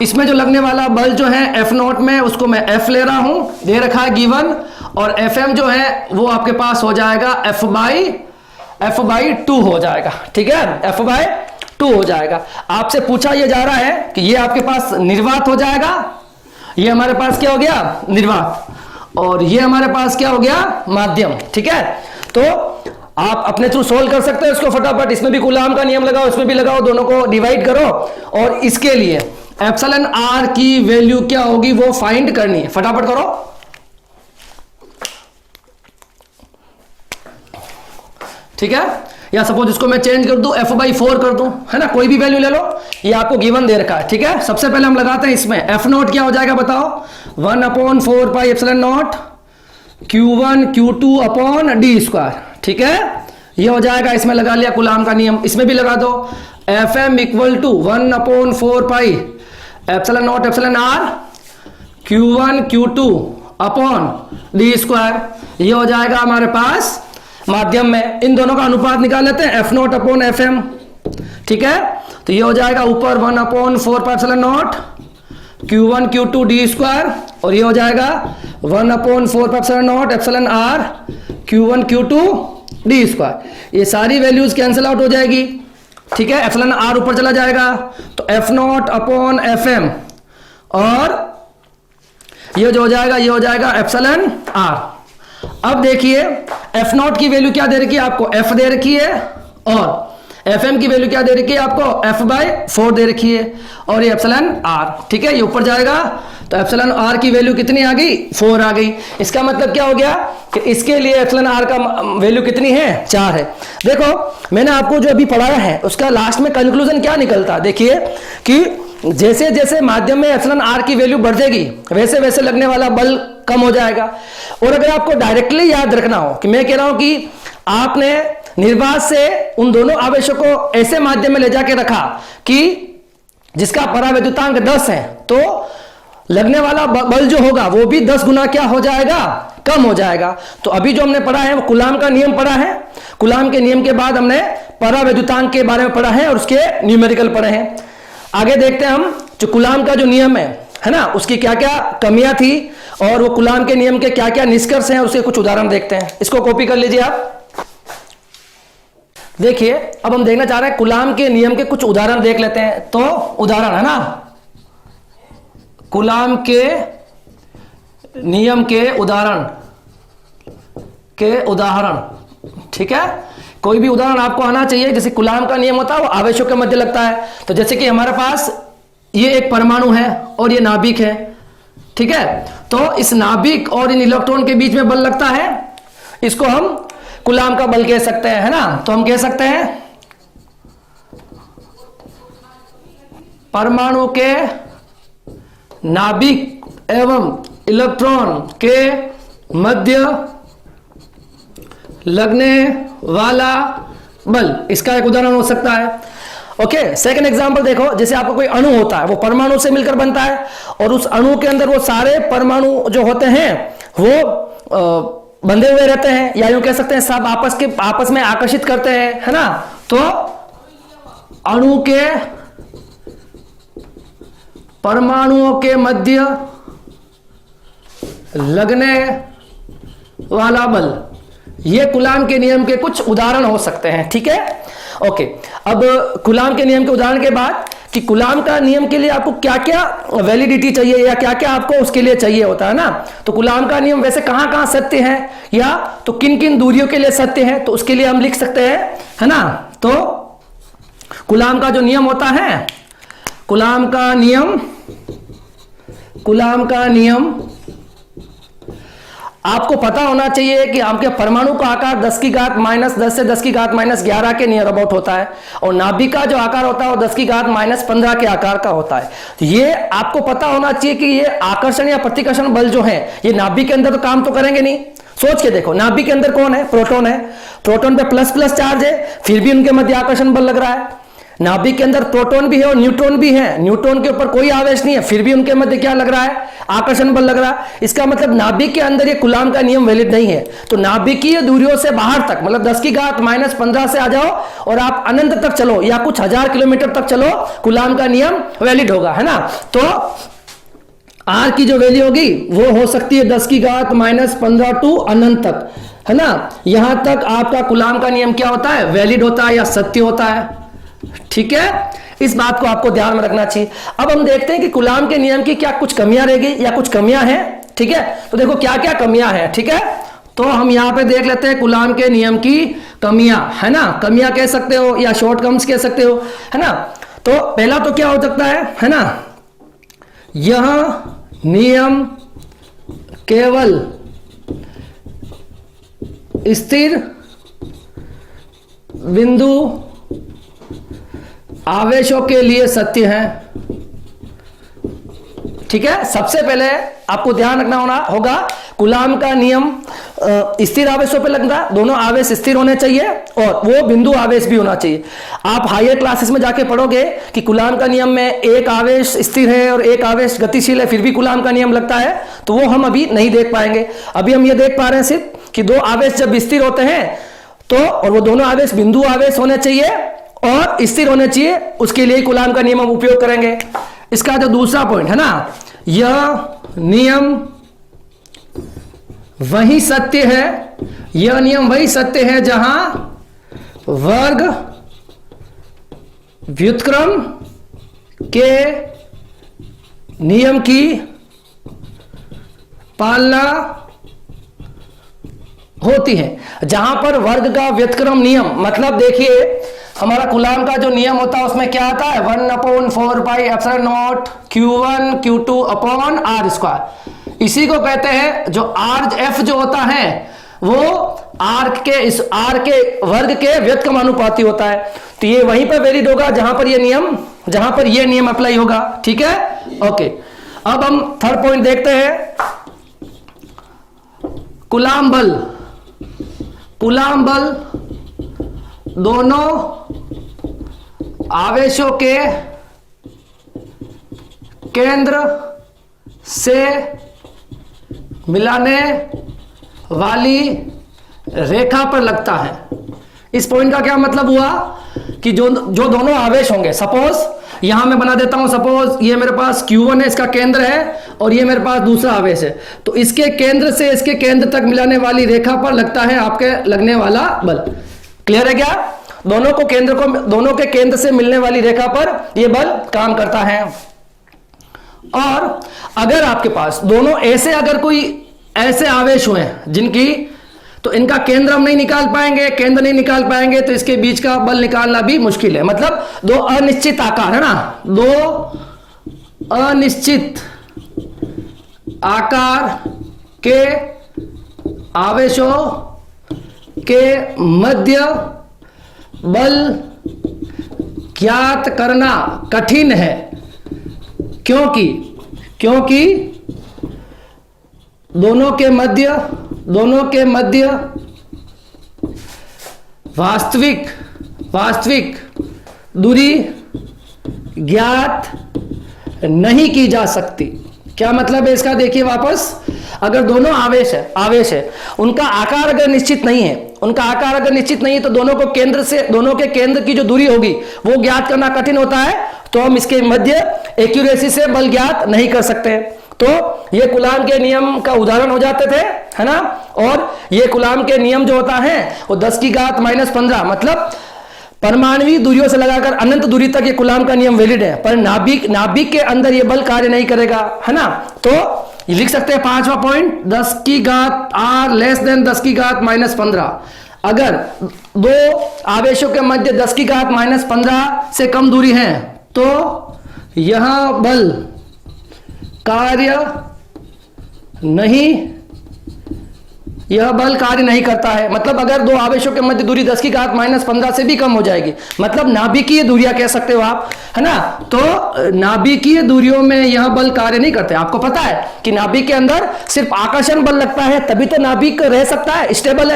इसमें जो लगने वाला बल जो है F नॉट में, उसको मैं F ले रहा हूं, दे रखा है गिवन, और FM जो है वो आपके पास हो जाएगा F/2 हो जाएगा। ठीक है, F/2 हो जाएगा। आपसे पूछा ये जा रहा है कि ये आपके पास निर्वात हो जाएगा, ये हमारे पास क्या हो गया निर्वात, और ये हमारे पास क्या हो गया माध्यम। ठीक है, तो आप अपने थ्रू सोल्व कर सकते हो इसको फटाफट, इसमें भी कूलाम का नियम लगाओ, इसमें भी लगाओ, दोनों को डिवाइड करो, और इसके लिए एप्सिलॉन आर की वैल्यू क्या होगी वो फाइंड करनी है, फटाफट करो। ठीक है, या सपोज इसको मैं चेंज कर दूं, F/4 कर दूं, है ना, कोई भी वैल्यू ले लो, ये आपको गिवन दे रखा है। ठीक है, सबसे पहले हम लगाते हैं इसमें एफ नॉट क्या हो जाएगा बताओ, 1/4 pi epsilon naught Q1 Q2 upon D square. ठीक है, ये हो जाएगा, इसमें लगा लिया कूलाम का नियम, इसमें भी लगा दो, FM equal to 1/4 pi epsilon naught epsilon R Q1 Q2 upon D square. ये हो जाएगा हमारे पास माध्यम में, इन दोनों का अनुपात निकाल लेते हैं, F नॉट अपॉन FM। ठीक है, तो ये हो जाएगा ऊपर 1/4 Q1 Q2 d स्क्वायर, और ये हो जाएगा 1/4 epsilon r Q1 Q2 d square. ये सारी वैल्यूज कैंसिल आउट हो जाएगी, ठीक है। एप्सिलॉन r ऊपर चला जाएगा तो F0/Fm, और ये जो हो जाएगा ये हो जाएगा एप्सिलॉन r। अब देखिए F0 की वैल्यू क्या दे रखी है आपको, F दे रखी है, और Fm की वैल्यू क्या दे रखी है आपको, F/4 दे रखी है, और ये एप्सिलॉन r, ठीक है। ये ऊपर जाएगा तो एप्सिलॉन r की वैल्यू कितनी आ गई, 4 आ गई। इसका मतलब क्या हो गया कि इसके लिए एप्सिलॉन r का वैल्यू कितनी है, 4 है। देखो मैंने आपको जो अभी पढ़ाया है उसका लास्ट में कंक्लूजन क्या निकलता, देखिए कि जैसे जैसे माध्यम में एप्सिलॉन r की वैल्यू बढ़ जाएगी वैसे वैसे लगने वाला बल कम हो जाएगा। और अगर आपको डायरेक्टली याद रखना हो कि मैं कह रहा हूं कि आपने निर्वात से उन दोनों आवेशों को ऐसे माध्यम में ले जाके रखा कि जिसका परावैद्युतांक 10 है, तो लगने वाला बल जो होगा वो भी 10 गुना क्या हो जाएगा, कम हो जाएगा। तो अभी जो हमने पढ़ा है वो कूलाम का नियम पढ़ा है, कूलाम के नियम के बाद हमने परावैद्युतांक के बारे में पढ़ा है और उसके न्यूमेरिकल पढ़े हैं। आगे देखते हैं हम जो कूलाम का जो नियम है ना, उसकी क्या क्या कमियां थी और वो कूलाम के नियम के क्या क्या निष्कर्ष हैं, उसके कुछ उदाहरण देखते हैं। इसको कॉपी कर लीजिए आप। देखिए अब हम देखना चाह रहे हैं कूलाम के नियम के कुछ उदाहरण देख लेते हैं। तो उदाहरण है ना, कूलाम के नियम के उदाहरण, ठीक है। कोई भी उदाहरण आपको आना चाहिए। जैसे कूलाम का नियम होता है वो आवेशों के मध्य लगता है, तो जैसे कि हमारे पास ये एक परमाणु है और ये नाभिक है, ठीक है। तो इस नाभिक और इन इलेक्ट्रॉन के बीच में बल लगता है, इसको हम कूलाम का बल कह सकते हैं, है ना। तो हम कह सकते हैं परमाणु के नाभिक एवं इलेक्ट्रॉन के मध्य लगने वाला बल, इसका एक उदाहरण हो सकता है। ओके, सेकंड एग्जांपल देखो, जैसे आपका कोई अणु होता है, वो परमाणु से मिलकर बनता है और उस अणु के अंदर वो सारे परमाणु जो होते हैं वो बंधे हुए रहते हैं, या यूं कह सकते हैं सब आपस में आकर्षित करते हैं, है ना। तो अणु के परमाणुओं के मध्य लगने वाला बल, ये कूलाम के नियम के कुछ उदाहरण हो सकते हैं, ठीक है। ओके, अब कूलाम के नियम के उदाहरण के बाद कि कूलाम का नियम के लिए आपको क्या क्या वैलिडिटी चाहिए या क्या क्या आपको उसके लिए चाहिए होता है ना। तो कूलाम का नियम वैसे कहां कहां सत्य है या तो किन किन दूरियों के लिए सत्य है, तो उसके लिए हम लिख सकते हैं, है ना। तो कूलाम का जो नियम होता है, कूलाम का नियम आपको पता होना चाहिए कि आपके परमाणु का आकार 10⁻⁻10 से 10⁻⁻11 के नियर अबाउट होता है, और नाभिक का जो आकार होता है वो 10⁻⁻15 के आकार का होता है। तो ये आपको पता होना चाहिए कि ये आकर्षण या प्रतिकर्षण बल जो है ये नाभिक के अंदर तो काम तो करेंगे नहीं। सोच के देखो, नाभिक के अंदर कौन है, प्रोटॉन है, प्रोटॉन पे प्लस प्लस चार्ज है, फिर भी उनके मध्य आकर्षण बल लग रहा है। नाभिक के अंदर प्रोटॉन भी है और न्यूट्रॉन भी है, न्यूट्रॉन के ऊपर कोई आवेश नहीं है, फिर भी उनके मध्य क्या लग रहा है, आकर्षण बल लग रहा है। इसका मतलब नाभिक के अंदर ये कूलाम का नियम वैलिड नहीं है। तो नाभिकीय दूरियों से बाहर तक, मतलब 10⁻⁻15 से आ जाओ और आप अनंत तक चलो या कुछ 1000 किलोमीटर तक चलो, कूलाम का नियम वैलिड होगा, है ना। तो आर की जो वैल्यू होगी वो हो सकती है 10⁻15 टू अनंत तक, है ना। यहां तक आपका कूलाम का नियम क्या होता है, वैलिड होता है या सत्य होता है, ठीक है। इस बात को आपको ध्यान में रखना चाहिए। अब हम देखते हैं कि कूलाम के नियम की क्या कुछ कमियां रहेगी या कुछ कमियां हैं, ठीक है। तो देखो क्या क्या कमियां हैं, ठीक है। तो हम यहां पे देख लेते हैं कूलाम के नियम की कमियां, है ना। कमियां कह सकते हो या शॉर्टकम्स कह सकते हो, है ना। तो पहला तो क्या हो सकता है ना, यह नियम केवल स्थिर बिंदु आवेशों के लिए सत्य है, ठीक है। सबसे पहले आपको ध्यान रखना होगा कूलाम का नियम स्थिर आवेशों पे लगता है, दोनों आवेश स्थिर होने चाहिए और वो बिंदु आवेश भी होना चाहिए। आप हायर क्लासेस में जाके पढ़ोगे कि कूलाम का नियम में एक आवेश स्थिर है और एक आवेश गतिशील है, फिर भी कूलाम का नियम लगता है, तो वो हम अभी नहीं देख पाएंगे। अभी हम ये देख पा रहे हैं सिर्फ कि दो आवेश जब स्थिर होते हैं तो, और वो दोनों आवेश बिंदु आवेश होने चाहिए और स्थिर होने चाहिए, उसके लिए कूलाम का नियम हम उपयोग करेंगे। इसका जो दूसरा पॉइंट है ना, यह नियम वही सत्य है, यह नियम वही सत्य है जहां वर्ग व्युत्क्रम के नियम की पालना होती है। जहां पर वर्ग का व्युत्क्रम नियम, मतलब देखिए हमारा कूलाम का जो नियम होता है उसमें क्या आता है, 1/4πε0 Q1 Q2 upon R square. इसी को कहते हैं जो आर एफ जो होता है वो आर के वर्ग के व्युत्क्रम अनुपाती होता है। तो ये वहीं पर वैलिड होगा जहां पर ये नियम अप्लाई होगा। ठीक है, ओके। अब हम थर्ड पॉइंट देखते हैं, कूलाम बल दोनों आवेशों के केंद्र से मिलाने वाली रेखा पर लगता है। इस पॉइंट का क्या मतलब हुआ कि जो दोनों आवेश होंगे, सपोज यहां मैं बना देता हूं, सपोज ये मेरे पास Q1 है, इसका केंद्र है, और ये मेरे पास दूसरा आवेश है, तो इसके केंद्र से इसके केंद्र तक मिलाने वाली रेखा पर लगता है आपके लगने वाला बल। क्लियर है क्या? दोनों के केंद्र से मिलने वाली रेखा पर यह बल काम करता है। और अगर आपके पास दोनों अगर कोई ऐसे आवेश हुए जिनकी, तो इनका केंद्र हम नहीं निकाल पाएंगे, तो इसके बीच का बल निकालना भी मुश्किल है। मतलब दो अनिश्चित आकार है ना, दो अनिश्चित आकार के आवेशों के मध्य बल ज्ञात करना कठिन है, क्योंकि दोनों के मध्य वास्तविक दूरी ज्ञात नहीं की जा सकती। क्या मतलब है इसका? देखिए वापस, अगर दोनों आवेश है, उनका आकार अगर निश्चित नहीं है, तो दोनों के केंद्र की जो दूरी होगी वो ज्ञात करना कठिन होता है, तो हम इसके मध्य एक्यूरेसी से बल ज्ञात नहीं कर सकते। तो ये कूलाम के नियम का उदाहरण हो जाते थे, है ना। और ये कूलाम के नियम जो होता है वो 10⁻⁻15 मतलब परमाणुवी दूरियों से लगाकर अनंत दूरी तक ये कूलाम का नियम वैलिड है, पर नाभिक के अंदर ये बल कार्य नहीं करेगा, है ना। तो ये लिख सकते हैं 5वां पॉइंट, 10⁻R लेस देन 10⁻15। अगर दो आवेशों के मध्य 10⁻15 से कम दूरी है तो यह बल कार्य नहीं करता है। मतलब अगर दो आवेशों के मध्य दूरी 10⁻15 से भी कम हो जाएगी, मतलब नाभिकीय दूरियां कह सकते हो आप, है ना। तो नाभिकीय दूरियों में यह बल कार्य नहीं करते। आपको पता है कि नाभिक के अंदर सिर्फ आकर्षण बल लगता है, तभी तो नाभिक रह सकता है, स्टेबल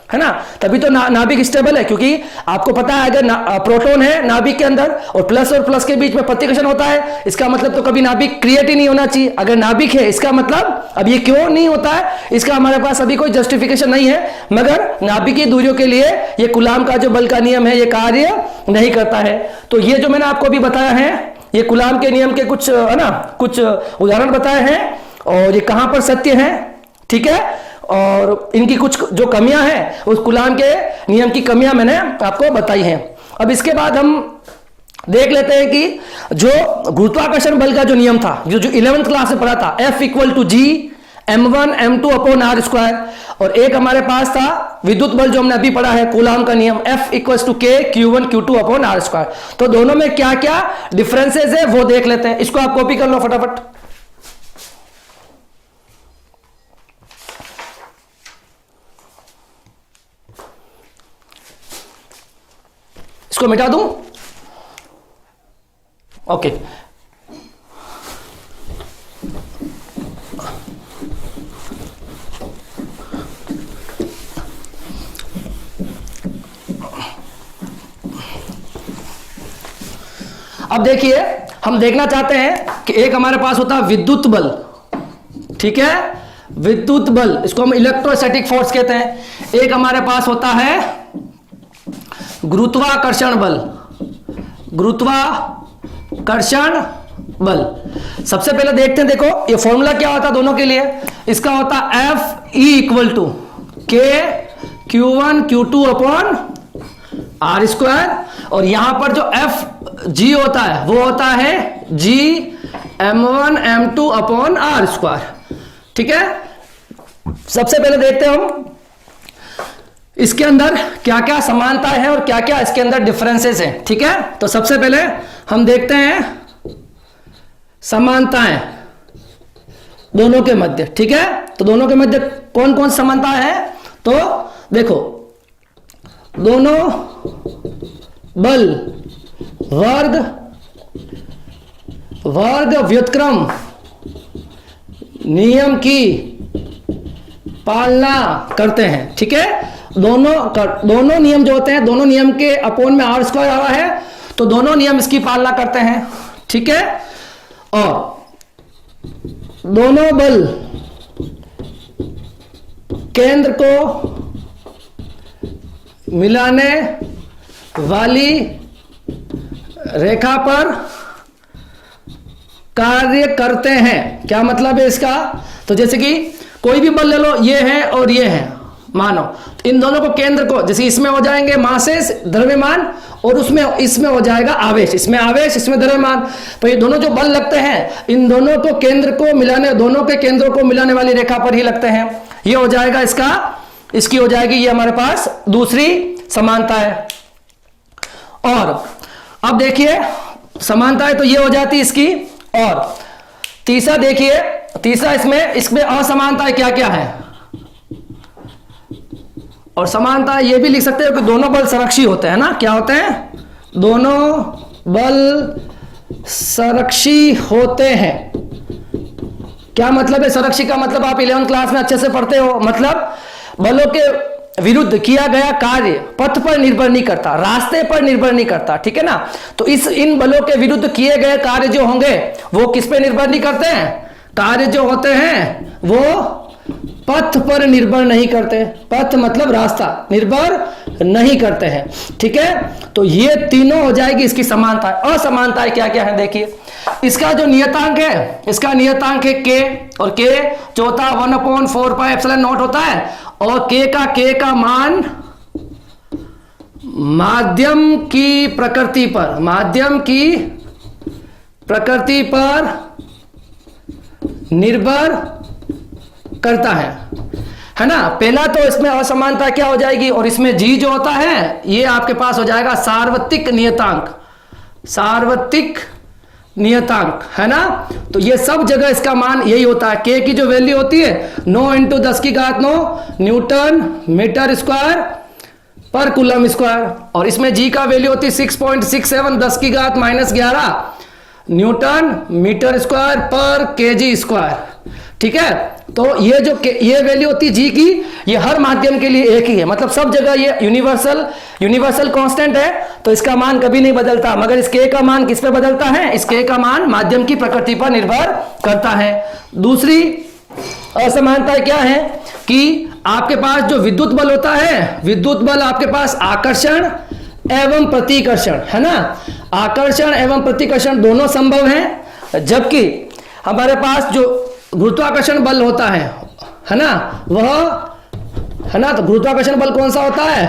है ना, तभी तो नाभिक स्टेबल है। क्योंकि आपको पता है अगर प्रोटॉन है नाभिक के अंदर और प्लस के बीच में प्रतिकर्षण होता है, इसका मतलब तो कभी नाभिक क्रिएट ही नहीं होना चाहिए। अगर नाभिक है, इसका मतलब अब ये क्यों नहीं होता है, इसका हमारे पास अभी कोई जस्टिफिकेशन नहीं है, मगर नाभिकीय दूरियों के लिए ये कूलाम का जो बल का नियम है ये कार्य नहीं करता है। तो ये जो मैंने आपको अभी बताया है, ये कूलाम के नियम के कुछ उदाहरण बताए हैं, और ये कहां पर सत्य है, ठीक है। और इनकी कुछ जो कमियां हैं, उस कूलाम के नियम की कमियां मैंने आपको बताई हैं। अब इसके बाद हम देख लेते हैं कि जो गुरुत्वाकर्षण बल का जो नियम था, जो 11th क्लास में पढ़ा था, F = G m1 m2 upon r square, और एक हमारे पास था विद्युत बल जो हमने अभी पढ़ा है कूलाम का नियम, F = K Q1 Q2 upon r square. तो दोनों में क्या क्या डिफरेंसेस है वो देख लेते हैं। इसको आप कॉपी कर लो फटाफट। इसको मिटा दूं? ओके। अब देखिए, हम देखना चाहते हैं कि एक हमारे पास होता है विद्युत बल, ठीक है, विद्युत बल, इसको हम इलेक्ट्रोस्टैटिक फोर्स कहते हैं। एक हमारे पास होता है गुरुत्वाकर्षण बल, गुरुत्वाकर्षण बल। सबसे पहले देखते हैं, देखो ये फॉर्मूला क्या होता है दोनों के लिए, इसका होता है F E equal to K Q1 Q2 upon R square, और यहां पर जो F G होता है वो होता है G M1 M2 upon R square. ठीक है, सबसे पहले देखते हैं हम इसके अंदर क्या क्या समानता है और क्या क्या इसके अंदर डिफरेंसेस हैं। ठीक है, तो सबसे पहले हम देखते हैं समानताएं दोनों के मध्य। ठीक है, तो दोनों के मध्य कौन कौन समानता है, तो देखो दोनों बल वर्ग व्युत्क्रम नियम की पालना करते हैं। ठीक है, दोनों नियम जो होते हैं, दोनों नियम के अपोन में R स्क्वायर आ रहा है, तो दोनों नियम इसकी पालना करते हैं। ठीक है, और दोनों बल केंद्र को मिलाने वाली रेखा पर कार्य करते हैं। क्या मतलब है इसका, तो जैसे कि कोई भी बल ले लो, ये है और ये है, मानो तो इन दोनों को केंद्र को, जैसे इसमें हो जाएंगे मासेस द्रव्यमान, और इसमें हो जाएगा आवेश, इसमें आवेश इसमें द्रव्यमान। तो ये दोनों जो बल लगते हैं, इन दोनों को केंद्र को मिलाने, दोनों के केंद्रों को मिलाने वाली रेखा पर ही लगते हैं। ये हो जाएगा इसकी हो जाएगी ये हमारे पास दूसरी समानता है। और अब देखिए समानता है तो ये हो जाती है इसकी, और तीसरा देखिए, तीसरा इसमें असमानता है क्या क्या है, और समानता ये भी लिख सकते हो कि दोनों बल संरक्षी होते हैं ना। क्या होते हैं, दोनों बल संरक्षी होते हैं। क्या मतलब है संरक्षी का, मतलब आप 11वीं क्लास में अच्छे से पढ़ते हो, मतलब बलों के विरुद्ध किया गया कार्य पथ पर निर्भर नहीं करता, रास्ते पर निर्भर नहीं करता। ठीक है ना, तो इन बलों के विरुद्ध किए गए कार्य जो होंगे वो किस पे निर्भर नहीं करते हैं, कार्य जो होते हैं वो पथ पर निर्भर नहीं करते, पथ मतलब रास्ता, निर्भर नहीं करते हैं। ठीक है, तो ये तीनों हो जाएगी इसकी समानता। असमानताएं क्या क्या है देखिए, इसका जो नियतांक है, इसका नियतांक है K, और K जो होता है 1/4πε0 होता है, और K का मान माध्यम की प्रकृति पर निर्भर करता है ना। पहला तो इसमें असमानता क्या हो जाएगी, और इसमें G जो होता है ये आपके पास हो जाएगा सार्वत्रिक नियतांक है ना। तो ये सब जगह इसका मान यही होता है। K की जो वैल्यू होती है 9 × 10⁹ न्यूटन मीटर स्क्वायर पर कूलम स्क्वायर, और इसमें G का वैल्यू होती है 6.67 10⁻⁻11 न्यूटन मीटर स्क्वायर पर kg स्क्वायर। ठीक है, तो ये वैल्यू होती है G की, ये हर माध्यम के लिए एक ही है, मतलब सब जगह ये यूनिवर्सल कांस्टेंट है, तो इसका मान कभी नहीं बदलता। मगर इस K का मान किस पे बदलता है, इस K का मान माध्यम की प्रकृति पर निर्भर करता है। दूसरी असमानता क्या है कि आपके पास जो विद्युत बल होता है, विद्युत बल आपके पास आकर्षण एवं प्रतिकर्षण है ना, आकर्षण एवं प्रतिकर्षण दोनों संभव हैं, जबकि हमारे पास जो गुरुत्वाकर्षण बल होता है ना, वह है ना, तो गुरुत्वाकर्षण बल कौन सा होता है,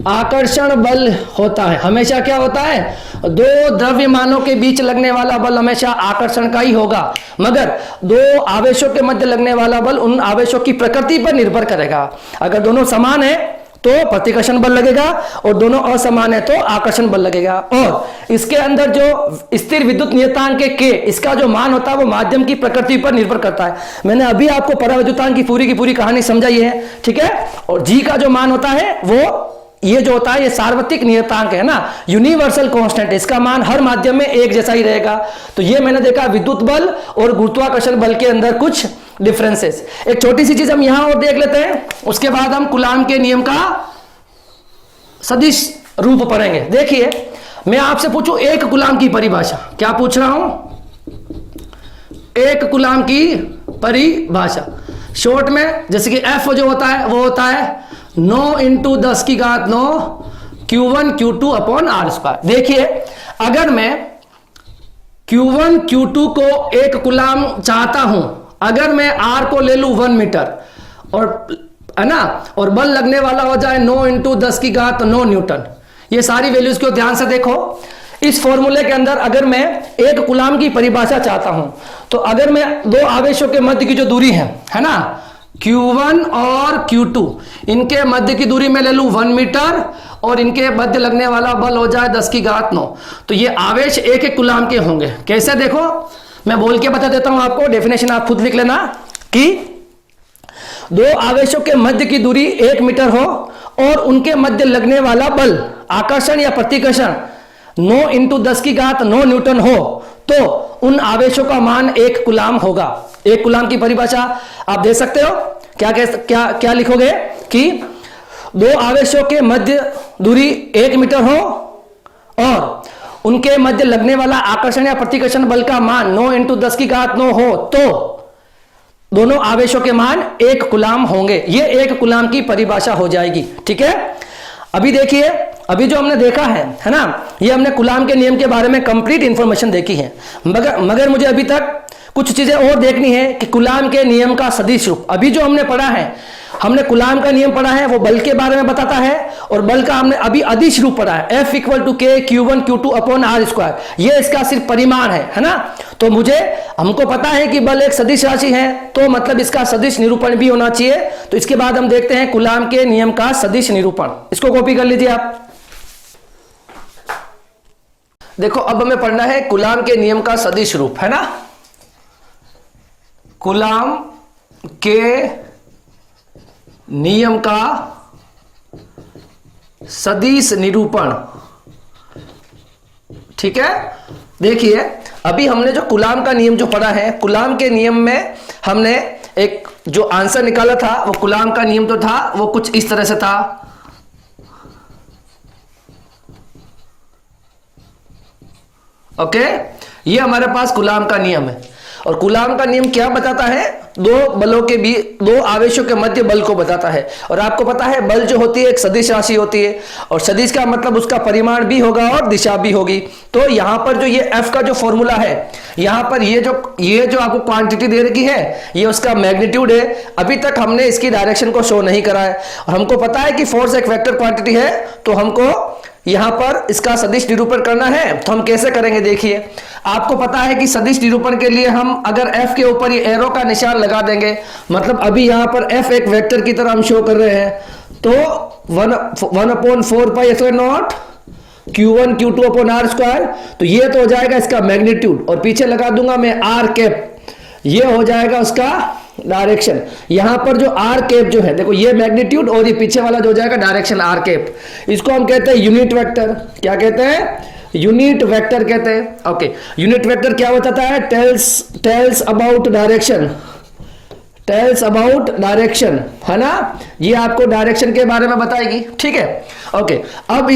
आकर्षण बल होता है। हमेशा क्या होता है, दो द्रव्यमानों के बीच लगने वाला बल हमेशा आकर्षण का ही होगा, मगर दो आवेशों के मध्य लगने वाला बल उन आवेशों की प्रकृति पर निर्भर करेगा। अगर दोनों समान है तो प्रतिकर्षण बल लगेगा, और दोनों असमान है तो आकर्षण बल लगेगा। और इसके अंदर जो स्थिर विद्युत नियतांक K, इसका जो मान होता है वो माध्यम की प्रकृति पर निर्भर करता है। मैंने अभी आपको पराविद्युतांक की पूरी कहानी समझाई है। ठीक है, और G का जो मान होता है वो ये जो होता है ये सार्वत्रिक नियतांक है ना, यूनिवर्सल कांस्टेंट, इसका मान हर माध्यम में एक जैसा ही रहेगा। तो ये मैंने देखा विद्युत बल और गुरुत्वाकर्षण बल के अंदर कुछ डिफरेंसेस। एक छोटी सी चीज हम यहां और देख लेते हैं, उसके बाद हम कूलाम के नियम का सदिश रूप पढ़ेंगे। देखिए, मैं आपसे पूछूं एक कूलाम की परिभाषा, क्या पूछ रहा हूं, एक कूलाम की परिभाषा शॉर्ट में, जैसे कि F जो होता है वो होता है 9 × 10⁹ Q1 Q2 upon R square. देखिए अगर मैं Q1 Q2 को 1 कूलाम चाहता हूं, अगर मैं R को ले लूं 1 मीटर और है ना, और बल लगने वाला हो जाए 9 इंटू 10 की घात 9 न्यूटन, ये सारी वैल्यूज को ध्यान से देखो। इस फॉर्मूले के अंदर अगर मैं 1 कूलाम की परिभाषा चाहता हूं, तो अगर मैं दो आवेशों के मध्य की जो दूरी है ना, Q1 और Q2, इनके मध्य की दूरी में ले लूं 1 मीटर और इनके मध्य लगने वाला बल हो जाए 10 की घात 9, तो ये आवेश 1 कूलाम के होंगे। कैसे देखो, मैं बोल के बता देता हूं आपको, डेफिनेशन आप खुद लिख लेना कि दो आवेशों के मध्य की दूरी 1 मीटर हो और उनके मध्य लगने वाला बल आकर्षण या प्रतिकर्षण 9 इंटू 10 की घात 9 न्यूटन हो, तो उन आवेशों का मान 1 कूलाम होगा। 1 कूलाम की परिभाषा आप दे सकते हो, क्या लिखोगे कि दो आवेशों के मध्य दूरी 1 मीटर हो और उनके मध्य लगने वाला आकर्षण या प्रतिकर्षण बल का मान 9 इंटू 10 की घात 9 हो, तो दोनों आवेशों के मान 1 कूलाम होंगे। ये 1 कूलाम की परिभाषा हो जाएगी। ठीक है, अभी देखिए, अभी जो हमने देखा है ना, ये हमने कूलाम के नियम के बारे में कंप्लीट इंफॉर्मेशन देखी है, मगर मुझे अभी तक कुछ चीजें और देखनी है कि कूलाम के नियम का सदिश रूप। अभी जो हमने पढ़ा है, हमने कूलाम का नियम पढ़ा है, वो बल के बारे में बताता है, और बल का हमने अभी अदिश रूप पढ़ा है, F equal to K Q1 Q2 upon R square. ये इसका सिर्फ परिमाण है ना। तो हमको पता है कि बल एक सदिश राशि है, तो मतलब इसका सदिश निरूपण भी होना चाहिए। तो इसके बाद हम देखते हैं कूलाम के नियम का सदिश निरूपण। इसको कॉपी कर लीजिए आप। देखो अब हमें पढ़ना है कूलाम के नियम का सदिश रूप, है ना। कूलाम के नियम का सदिश निरूपण। ठीक है, देखिए अभी हमने जो कूलाम का नियम जो पढ़ा है, कूलाम के नियम में हमने एक जो आंसर निकाला था, वो कूलाम का नियम तो था, वो कुछ इस तरह से था। ओके, ये हमारे पास कूलाम का नियम है। और कूलाम का नियम क्या बताता है? दो आवेशों के मध्य बल को बताता है। और आपको पता है बल जो होती है एक सदिश राशि होती है, और सदिश का मतलब उसका परिमाण भी होगा और दिशा भी होगी। तो यहां पर जो ये F का जो फॉर्मूला है, यहां पर ये जो आपको क्वांटिटी दे रखी है, ये उसका मैग्नीट्यूड है। अभी तक हमने इसकी डायरेक्शन को शो नहीं करा है, और हमको पता है कि फोर्स एक वेक्टर क्वांटिटी है, तो हमको यहां पर इसका सदिश निरूपण करना है। तो हम कैसे करेंगे, देखिए आपको पता है कि सदिश निरूपण के लिए हम अगर F के ऊपर ये एरो का निशान लगा देंगे, मतलब अभी यहां पर F एक वेक्टर की तरह हम शो कर रहे हैं, तो 1/4 pi epsilon naught Q1 Q2 upon R square. तो ये तो हो जाएगा इसका मैग्नीट्यूड, और पीछे लगा दूंगा मैं आर कैप, ये हो जाएगा उसका डायरेक्शन। यहां पर जो आर कैप जो है, देखो ये मैग्नीट्यूड और ये पीछे वाला जो हो जाएगा डायरेक्शन आर कैप। इसको हम कहते हैं यूनिट वेक्टर। क्या कहते हैं? यूनिट वेक्टर कहते हैं। ओके, यूनिट वेक्टर क्या बताता है? Tells about direction, tells about direction, है ना। ये आपको डायरेक्शन के बारे में बताएगी। ठीक है, ओके। अब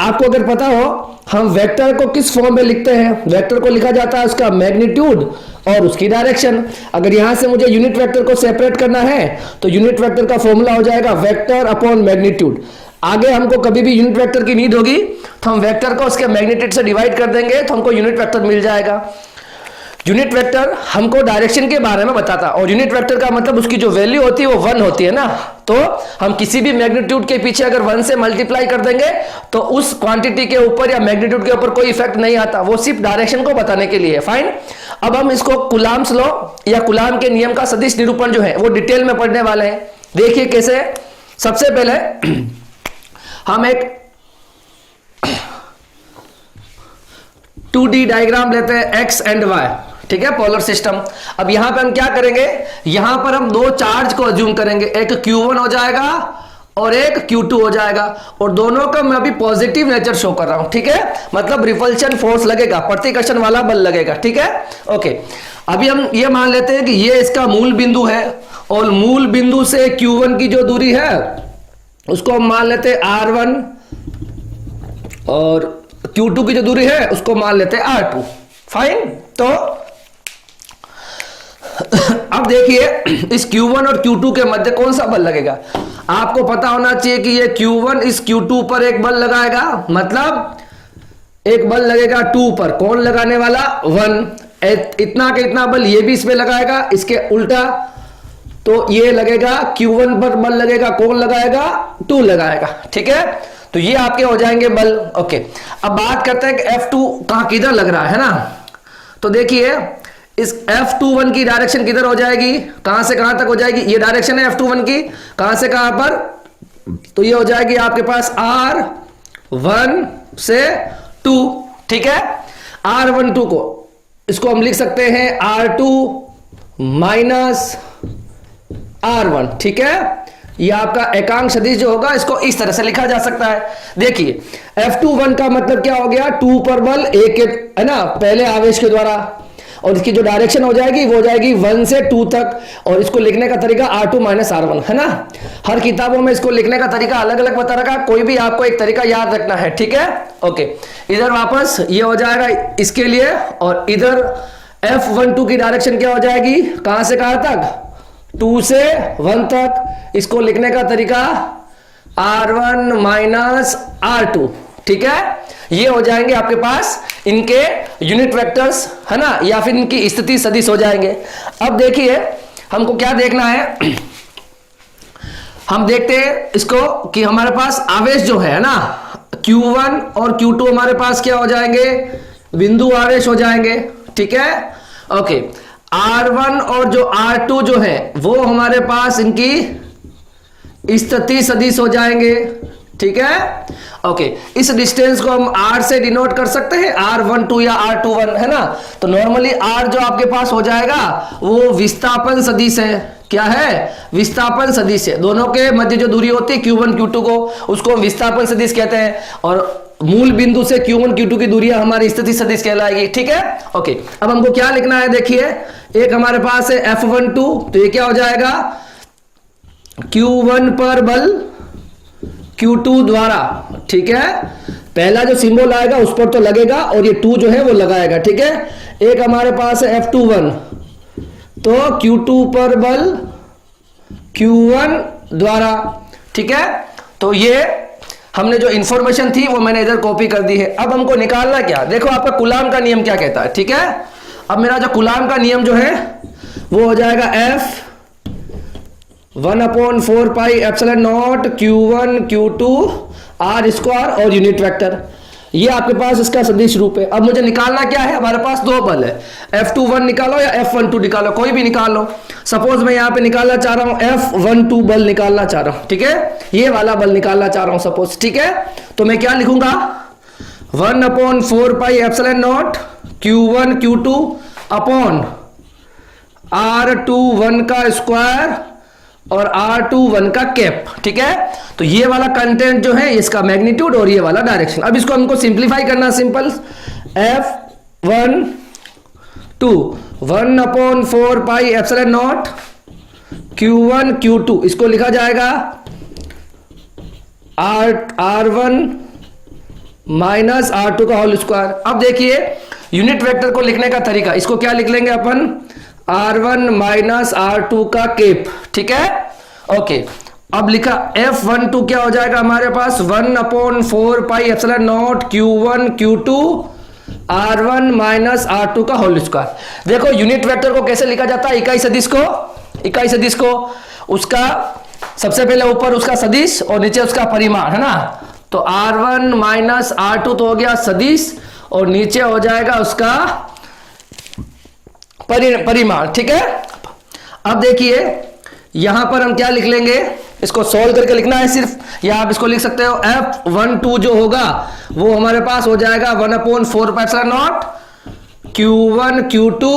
आपको अगर पता हो हम वेक्टर को किस फॉर्म में लिखते हैं, वेक्टर को लिखा जाता है उसका मैग्नीट्यूड और उसकी डायरेक्शन। अगर यहां से मुझे यूनिट वेक्टर को सेपरेट करना है, तो यूनिट वेक्टर का फॉर्मूला हो जाएगा वेक्टर अपॉन मैग्नीट्यूड। आगे हमको कभी भी यूनिट वेक्टर की नीड होगी, तो हम वेक्टर को उसके मैग्नीट्यूड से डिवाइड कर देंगे, तो हमको यूनिट वेक्टर मिल जाएगा। यूनिट वेक्टर हमको डायरेक्शन के बारे में बताता, और यूनिट वेक्टर का मतलब उसकी जो वैल्यू होती है वो 1 होती है ना। तो हम किसी भी मैग्नीट्यूड के पीछे अगर 1 से मल्टीप्लाई कर देंगे, तो उस क्वांटिटी के ऊपर या मैग्नीट्यूड के ऊपर कोई इफेक्ट नहीं आता, वो सिर्फ डायरेक्शन को बताने के लिए है। फाइन। अब हम इसको कूलाम्स लॉ या कूलाम के नियम का सदिश निरूपण जो है वो डिटेल में पढ़ने वाले हैं। देखिए कैसे। सबसे पहले हम एक 2D डायग्राम लेते हैं, एक्स एंड वाई। ठीक है, पोलर सिस्टम। अब यहां पे हम क्या करेंगे, यहां पर हम दो चार्ज को अज्यूम करेंगे, एक Q1 हो जाएगा और एक Q2 हो जाएगा, और दोनों का मैं अभी पॉजिटिव नेचर शो कर रहा हूं। ठीक है, मतलब रिपल्शन फोर्स लगेगा, प्रतिकर्षण वाला बल लगेगा। ठीक है, ओके। अभी हम ये मान लेते हैं कि ये इसका मूल बिंदु है, और मूल बिंदु से Q1 की जो दूरी है उसको हम मान लेते हैं R1, और Q2 की जो दूरी है उसको मान लेते हैं R2। फाइन। तो अब देखिए इस Q1 और Q2 के मध्य कौन सा बल लगेगा। आपको पता होना चाहिए कि ये Q1 इस Q2 पर एक बल लगाएगा, मतलब एक बल लगेगा 2 पर, कौन लगाने वाला 1, इतना का इतना बल ये भी इसमें लगाएगा, इसके उल्टा तो ये लगेगा Q1 पर बल लगेगा, कौन लगाएगा 2 लगाएगा, ठीक है। तो ये आपके हो जाएंगे बल। ओके, अब बात करते हैं कि F2 कहां किधर लग रहा है ना। तो देखिए इस F21 की डायरेक्शन किधर हो जाएगी, कहां से कहां तक हो जाएगी, ये डायरेक्शन है F21 की, कहां से कहां पर, तो ये हो जाएगी आपके पास R1 से 2, ठीक है। R12 को इसको हम लिख सकते हैं R2 माइनस R1, ठीक है। ये आपका एकांक सदिश जो होगा इसको इस तरह से लिखा जा सकता है। देखिए F21 का मतलब क्या हो गया, 2 पर बल 1 के है ना पहले आवेश के द्वारा, और इसकी जो डायरेक्शन हो जाएगी वो हो जाएगी 1 से 2 तक, और इसको लिखने का तरीका R2 माइनस R1 है ना। हर किताबों में इसको लिखने का तरीका अलग अलग बता रखा, कोई भी आपको एक तरीका याद रखना है, ठीक है। ओके, इधर वापस ये हो जाएगा इसके लिए, और इधर F12 की डायरेक्शन क्या हो जाएगी, कहां से कहां तक, 2 से 1 तक, इसको लिखने का तरीका R1 माइनस R2, ठीक है। ये हो जाएंगे आपके पास इनके यूनिट वेक्टर्स है ना, या फिर इनकी स्थिति सदिश हो जाएंगे। अब देखिए हमको क्या देखना है, हम देखते हैं इसको कि हमारे पास आवेश जो है ना Q1 और Q2 हमारे पास क्या हो जाएंगे, बिंदु आवेश हो जाएंगे, ठीक है। ओके, R1 और जो R2 जो है वो हमारे पास इनकी स्थिति सदिश हो जाएंगे, ठीक है। ओके, इस डिस्टेंस को हम R से डिनोट कर सकते हैं, R12 या R21 है ना। तो नॉर्मली R जो आपके पास हो जाएगा वो विस्थापन सदिश है, क्या है, विस्थापन सदिश है। दोनों के मध्य जो दूरी होती है Q1 Q2 को, उसको हम विस्थापन सदिश कहते हैं, और मूल बिंदु से Q1 Q2 की दूरी हमारी स्थिति सदिश कहलाएगी, ठीक है। ओके, अब हमको क्या लिखना है, देखिए एक हमारे पास है F12, तो ये क्या हो जाएगा, Q1 पर बल Q2 द्वारा, ठीक है। पहला जो सिंबल आएगा उस पर तो लगेगा, और ये 2 जो है वो लगाएगा, ठीक है। एक हमारे पास है F21, तो Q2 पर बल Q1 द्वारा, ठीक है। तो ये हमने जो इंफॉर्मेशन थी वो मैंने इधर कॉपी कर दी है। अब हमको निकालना क्या, देखो आपका कूलाम का नियम क्या कहता है, ठीक है। अब मेरा जो कूलाम का नियम जो है वो हो जाएगा F 1/4 pi epsilon naught Q1 Q2 R square और यूनिट वेक्टर, ये आपके पास इसका सदिश रूप है। अब मुझे निकालना क्या है, हमारे पास 2 बल है, F21 निकालो या F12 निकालो, कोई भी निकाल लो। सपोज मैं यहाँ पे निकालना चाह रहा हूँ F12 बल निकालना चाह रहा हूँ, ठीक है, ये वाला बल निकालना चाह रहा हूँ सपोज, ठीक है। तो मैं क्या लिखूंगा, 1/4 pi epsilon naught Q1 Q2 upon R21 का स्क्वायर और R21 का कैप, ठीक है। तो ये वाला कंटेंट जो है इसका मैग्नीट्यूड और ये वाला डायरेक्शन। अब इसको हमको सिंप्लीफाई करना, simple, F12 1/4 pi epsilon naught Q1 Q2, इसको लिखा जाएगा R1 माइनस R2 का होल स्क्वायर। अब देखिए यूनिट वेक्टर को लिखने का तरीका, इसको क्या लिख लेंगे अपन, R1 माइनस R2 का केप, ठीक है। ओके, अब लिखा F12 क्या हो जाएगा हमारे पास, 1/4 pi epsilon naught Q1 Q2 R1 minus R2 का होल स्क्वायर। देखो यूनिट वेक्टर को कैसे लिखा जाता है, इकाई सदिश को उसका सबसे पहले ऊपर उसका सदिश और नीचे उसका परिमाण, है ना। तो R1 माइनस R2 तो हो गया सदिश, और नीचे हो जाएगा उसका परिमाण, ठीक है। अब देखिए यहां पर हम क्या लिख लेंगे, इसको सॉल्व करके लिखना है सिर्फ, या आप इसको लिख सकते हो F12 जो होगा वो हमारे पास हो जाएगा 1/4 pi epsilon naught Q1 Q2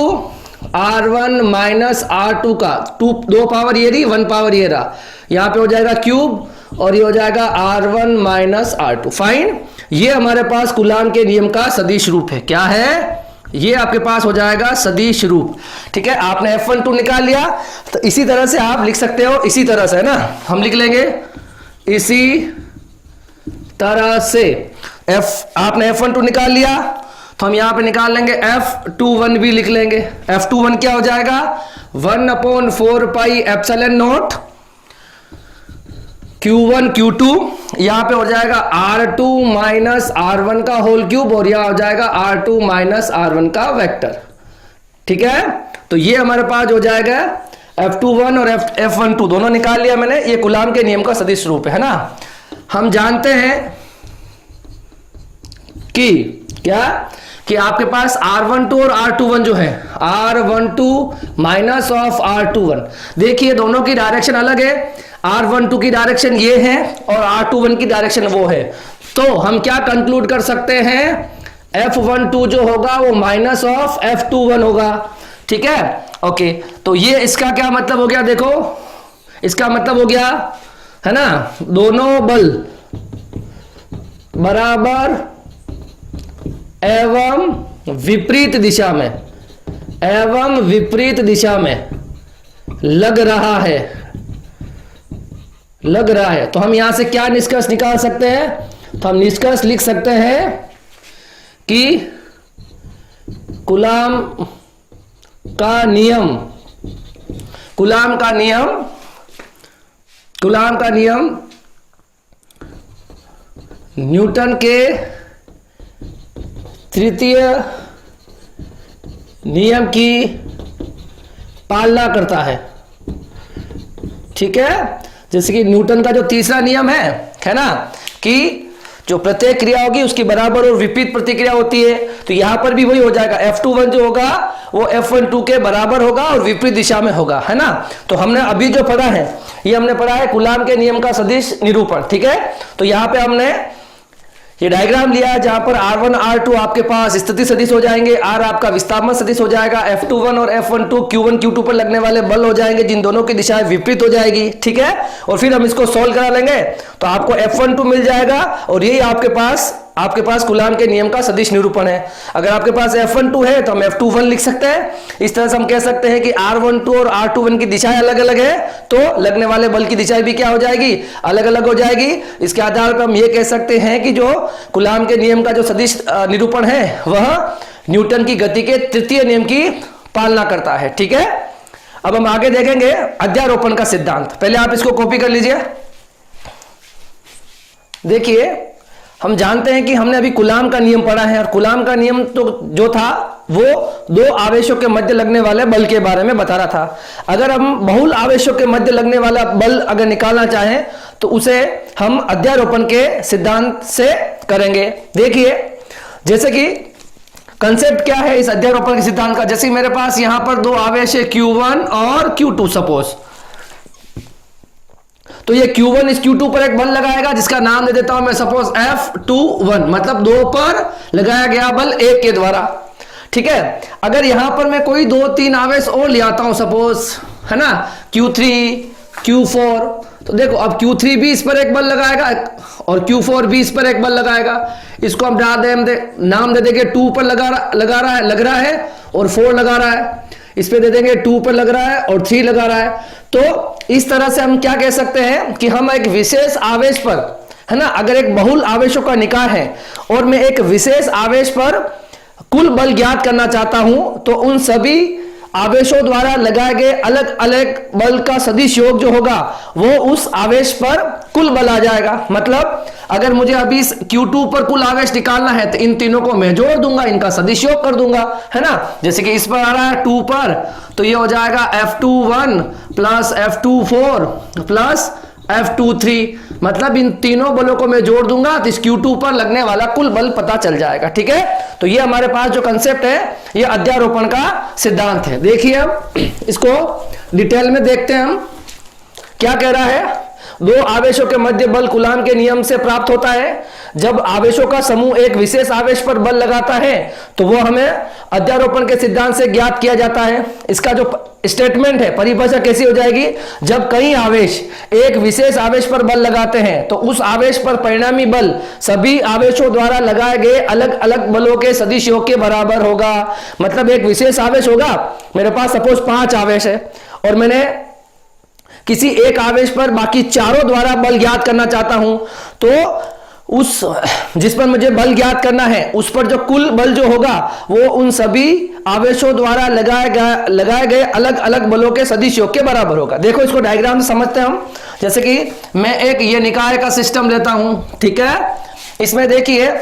R1 minus R2 का 2 पावर ये रही, 1 पावर ये रहा, यहां पे हो जाएगा क्यूब, और ये हो जाएगा R1 माइनस R2, फाइन। ये हमारे पास कूलाम के नियम का सदिश रूप है, क्या है, ये आपके पास हो जाएगा सदिश रूप, ठीक है। आपने F12 निकाल लिया, तो इसी तरह से आप लिख सकते हो, इसी तरह से, है ना, हम लिख लेंगे इसी तरह से। आपने F12 निकाल लिया, तो हम यहां पे निकाल लेंगे F21 भी लिख लेंगे। F21 क्या हो जाएगा, 1/4 pi epsilon naught Q1 Q2, यहां पे हो जाएगा R2 माइनस R1 का होल क्यूब और यहां हो जाएगा R2 माइनस R1 का वेक्टर। ठीक है, तो ये हमारे पास हो जाएगा F21 और F12 दोनों निकाल लिया मैंने। ये कूलाम के नियम का सदिश रूप है ना। हम जानते हैं कि क्या कि आपके पास R12 और R21 जो है, R12 माइनस ऑफ R21, देखिए दोनों की डायरेक्शन अलग है। R12 की डायरेक्शन ये है और R21 की डायरेक्शन वो है। तो हम क्या कंक्लूड कर सकते हैं, F12 जो होगा वो माइनस ऑफ F21 होगा। ठीक है, ओके, तो ये इसका क्या मतलब हो गया, देखो इसका मतलब हो गया है ना, दोनों बल बराबर एवं विपरीत दिशा में, एवं विपरीत दिशा में लग रहा है, लग रहा है। तो हम यहां से क्या निष्कर्ष निकाल सकते हैं, तो हम निष्कर्ष लिख सकते हैं कि कूलाम का नियम, कूलाम का नियम, कूलाम का नियम न्यूटन के तृतीय नियम की पालना करता है। ठीक है, जैसे कि न्यूटन का जो तीसरा नियम है ना, कि जो प्रत्येक क्रिया होगी उसकी बराबर और विपरीत प्रतिक्रिया होती है। तो यहां पर भी वही हो जाएगा, F21 जो होगा वो F12 के बराबर होगा और विपरीत दिशा में होगा, है ना। तो हमने अभी जो पढ़ा है, ये हमने पढ़ा है कूलाम के नियम का सदिश निरूपण। ठीक है, तो यहां पे हमने ये डायग्राम लिया है जहां पर R1 R2 आपके पास स्थिति सदिश हो जाएंगे, R आपका विस्थापन सदिश हो जाएगा, F21 और F12 Q1 Q2 पर लगने वाले बल हो जाएंगे जिन दोनों की दिशाएं विपरीत हो जाएगी। ठीक है, और फिर हम इसको सॉल्व करा लेंगे तो आपको F12 मिल जाएगा और यही आपके पास कूलाम के नियम का सदिश निरूपण है। अगर आपके पास F12 है तो हम F21 लिख सकते हैं। इस तरह से हम कह सकते हैं कि R12 और R21 की दिशाएं अलग अलग है, तो लगने वाले बल की दिशाएं भी क्या हो जाएगी, अलग अलग हो जाएगी। इसके आधार पर हम ये कह सकते हैं कि जो कूलाम के नियम का जो सदिश निरूपण है वह न्यूटन की गति के तृतीय नियम की पालना करता है। ठीक है, अब हम आगे देखेंगे अध्यारोपण का सिद्धांत। पहले आप इसको कॉपी कर लीजिए। देखिए, हम जानते हैं कि हमने अभी कूलाम का नियम पढ़ा है और कूलाम का नियम तो जो था वो दो आवेशों के मध्य लगने वाले बल के बारे में बता रहा था। अगर हम बहुल आवेशों के मध्य लगने वाला बल अगर निकालना चाहें तो उसे हम अध्यारोपण के सिद्धांत से करेंगे। देखिए, जैसे कि कंसेप्ट क्या है इस अध्यारोपण के सिद्धांत का, जैसे मेरे पास यहां पर दो आवेश है Q1 और Q2 सपोज, तो ये Q1 इस Q2 पर एक बल लगाएगा जिसका नाम दे देता हूं मैं सपोज F21, मतलब 2 पर लगाया गया बल 1 के द्वारा। ठीक है, अगर यहां पर मैं कोई 2-3 आवेश और ले आता हूं सपोज, है ना, Q3 Q4, तो देखो अब Q3 भी इस पर एक बल लगाएगा और Q4 भी इस पर एक बल लगाएगा। इसको हम नाम दे देंगे 2 पर लग रहा है और 4 लगा रहा है, इस पे दे देंगे 2 पर लग रहा है और 3 लगा रहा है। तो इस तरह से हम क्या कह सकते हैं कि हम एक विशेष आवेश पर, है ना, अगर एक बहुल आवेशों का निकाय है और मैं एक विशेष आवेश पर कुल बल ज्ञात करना चाहता हूं तो उन सभी आवेशों द्वारा लगाए गए अलग अलग बल का सदिश योग जो होगा वो उस आवेश पर कुल बल आ जाएगा। मतलब अगर मुझे अभी इस Q2 पर कुल आवेश निकालना है तो इन तीनों को मैं जोड़ दूंगा, इनका सदिश योग कर दूंगा, है ना। जैसे कि इस पर आ रहा है 2 पर, तो ये हो जाएगा F21 plus F24 plus F23, मतलब इन तीनों बलों को मैं जोड़ दूंगा तो इस Q2 पर लगने वाला कुल बल पता चल जाएगा। ठीक है, तो ये हमारे पास जो कंसेप्ट है ये अध्यारोपण का सिद्धांत है। देखिए अब इसको डिटेल में देखते हैं हम क्या कह रहा है। दो आवेशों के मध्य बल कूलाम के नियम से प्राप्त होता है। जब आवेशों का समूह एक विशेष आवेश पर बल लगाता है तो वह हमें अध्यारोपण के सिद्धांत से ज्ञात किया जाता है। इसका जो स्टेटमेंट है, परिभाषा कैसी हो जाएगी, जब कई आवेश एक विशेष आवेश पर बल लगाते हैं तो उस आवेश पर परिणामी बल सभी आवेशों द्वारा लगाए गए अलग अलग बलों के सदिश योग के बराबर होगा। मतलब एक विशेष आवेश होगा, मेरे पास सपोज 5 आवेश है और मैंने किसी एक आवेश पर बाकी चारों द्वारा बल ज्ञात करना चाहता हूं, तो उस जिस पर मुझे बल ज्ञात करना है उस पर जो कुल बल जो होगा वो उन सभी आवेशों द्वारा लगाए गए अलग अलग बलों के सदिश योग के बराबर होगा। देखो इसको डायग्राम से समझते हैं हम। जैसे कि मैं एक ये निकाय का सिस्टम लेता हूं, ठीक है। इसमें देखिए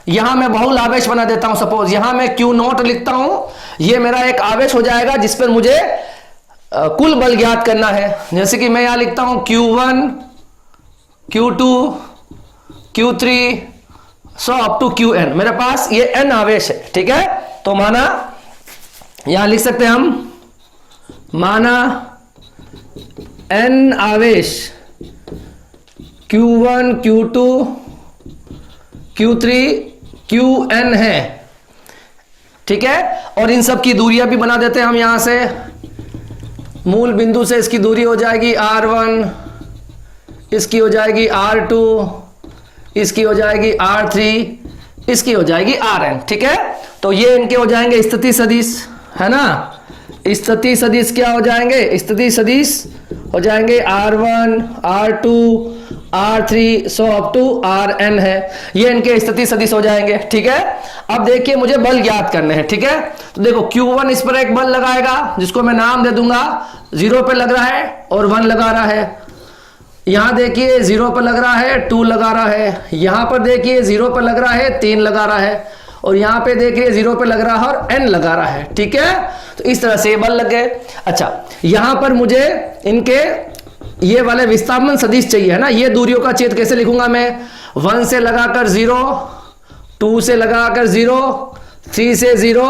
यहां मैं बहुल आवेश बना देता हूं। सपोज यहां मैं Q0 लिखता हूं, ये मेरा एक आवेश हो जाएगा जिस पर मुझे कुल बल ज्ञात करना है। जैसे कि मैं यहां लिखता हूं Q1, Q2, Q3 so up to Qn। मेरे पास ये n आवेश है, ठीक है। तो माना यहां लिख सकते हैं हम, माना n आवेश Q1, Q2, Q3, Qn है, ठीक है। और इन सब की दूरियां भी बना देते हैं हम। यहां से मूल बिंदु से इसकी दूरी हो जाएगी R1, इसकी हो जाएगी R2, इसकी हो जाएगी R3, इसकी हो जाएगी Rn, ठीक है। तो ये इनके हो जाएंगे स्थिति सदिश, है ना। स्थिति सदिश क्या हो जाएंगे? स्थिति सदिश हो जाएंगे R1, R2, R3 so up to Rn है। ये इनके स्थिति सदिश हो जाएंगे, ठीक है। अब देखिए मुझे बल ज्ञात करने हैं, ठीक है। तो देखो Q1 इस पर एक बल लगाएगा जिसको मैं नाम दे दूंगा, 0 पे लग रहा है और 1 लगा रहा है। यहां देखिए 0 पर लग रहा है, 2 लगा रहा है। यहां पर देखिए 0 पर लग रहा है, 3 लगा रहा है। और यहां पे देखिए 0 पे लग रहा है और n लगा रहा है, ठीक है। तो इस तरह से बल लग गए। अच्छा, यहां पर मुझे इनके ये वाले विस्थापन सदिश चाहिए, है ना। ये दूरियों का छेद कैसे लिखूंगा मैं? 1 से लगाकर 0, 2 से लगाकर 0, 3 से 0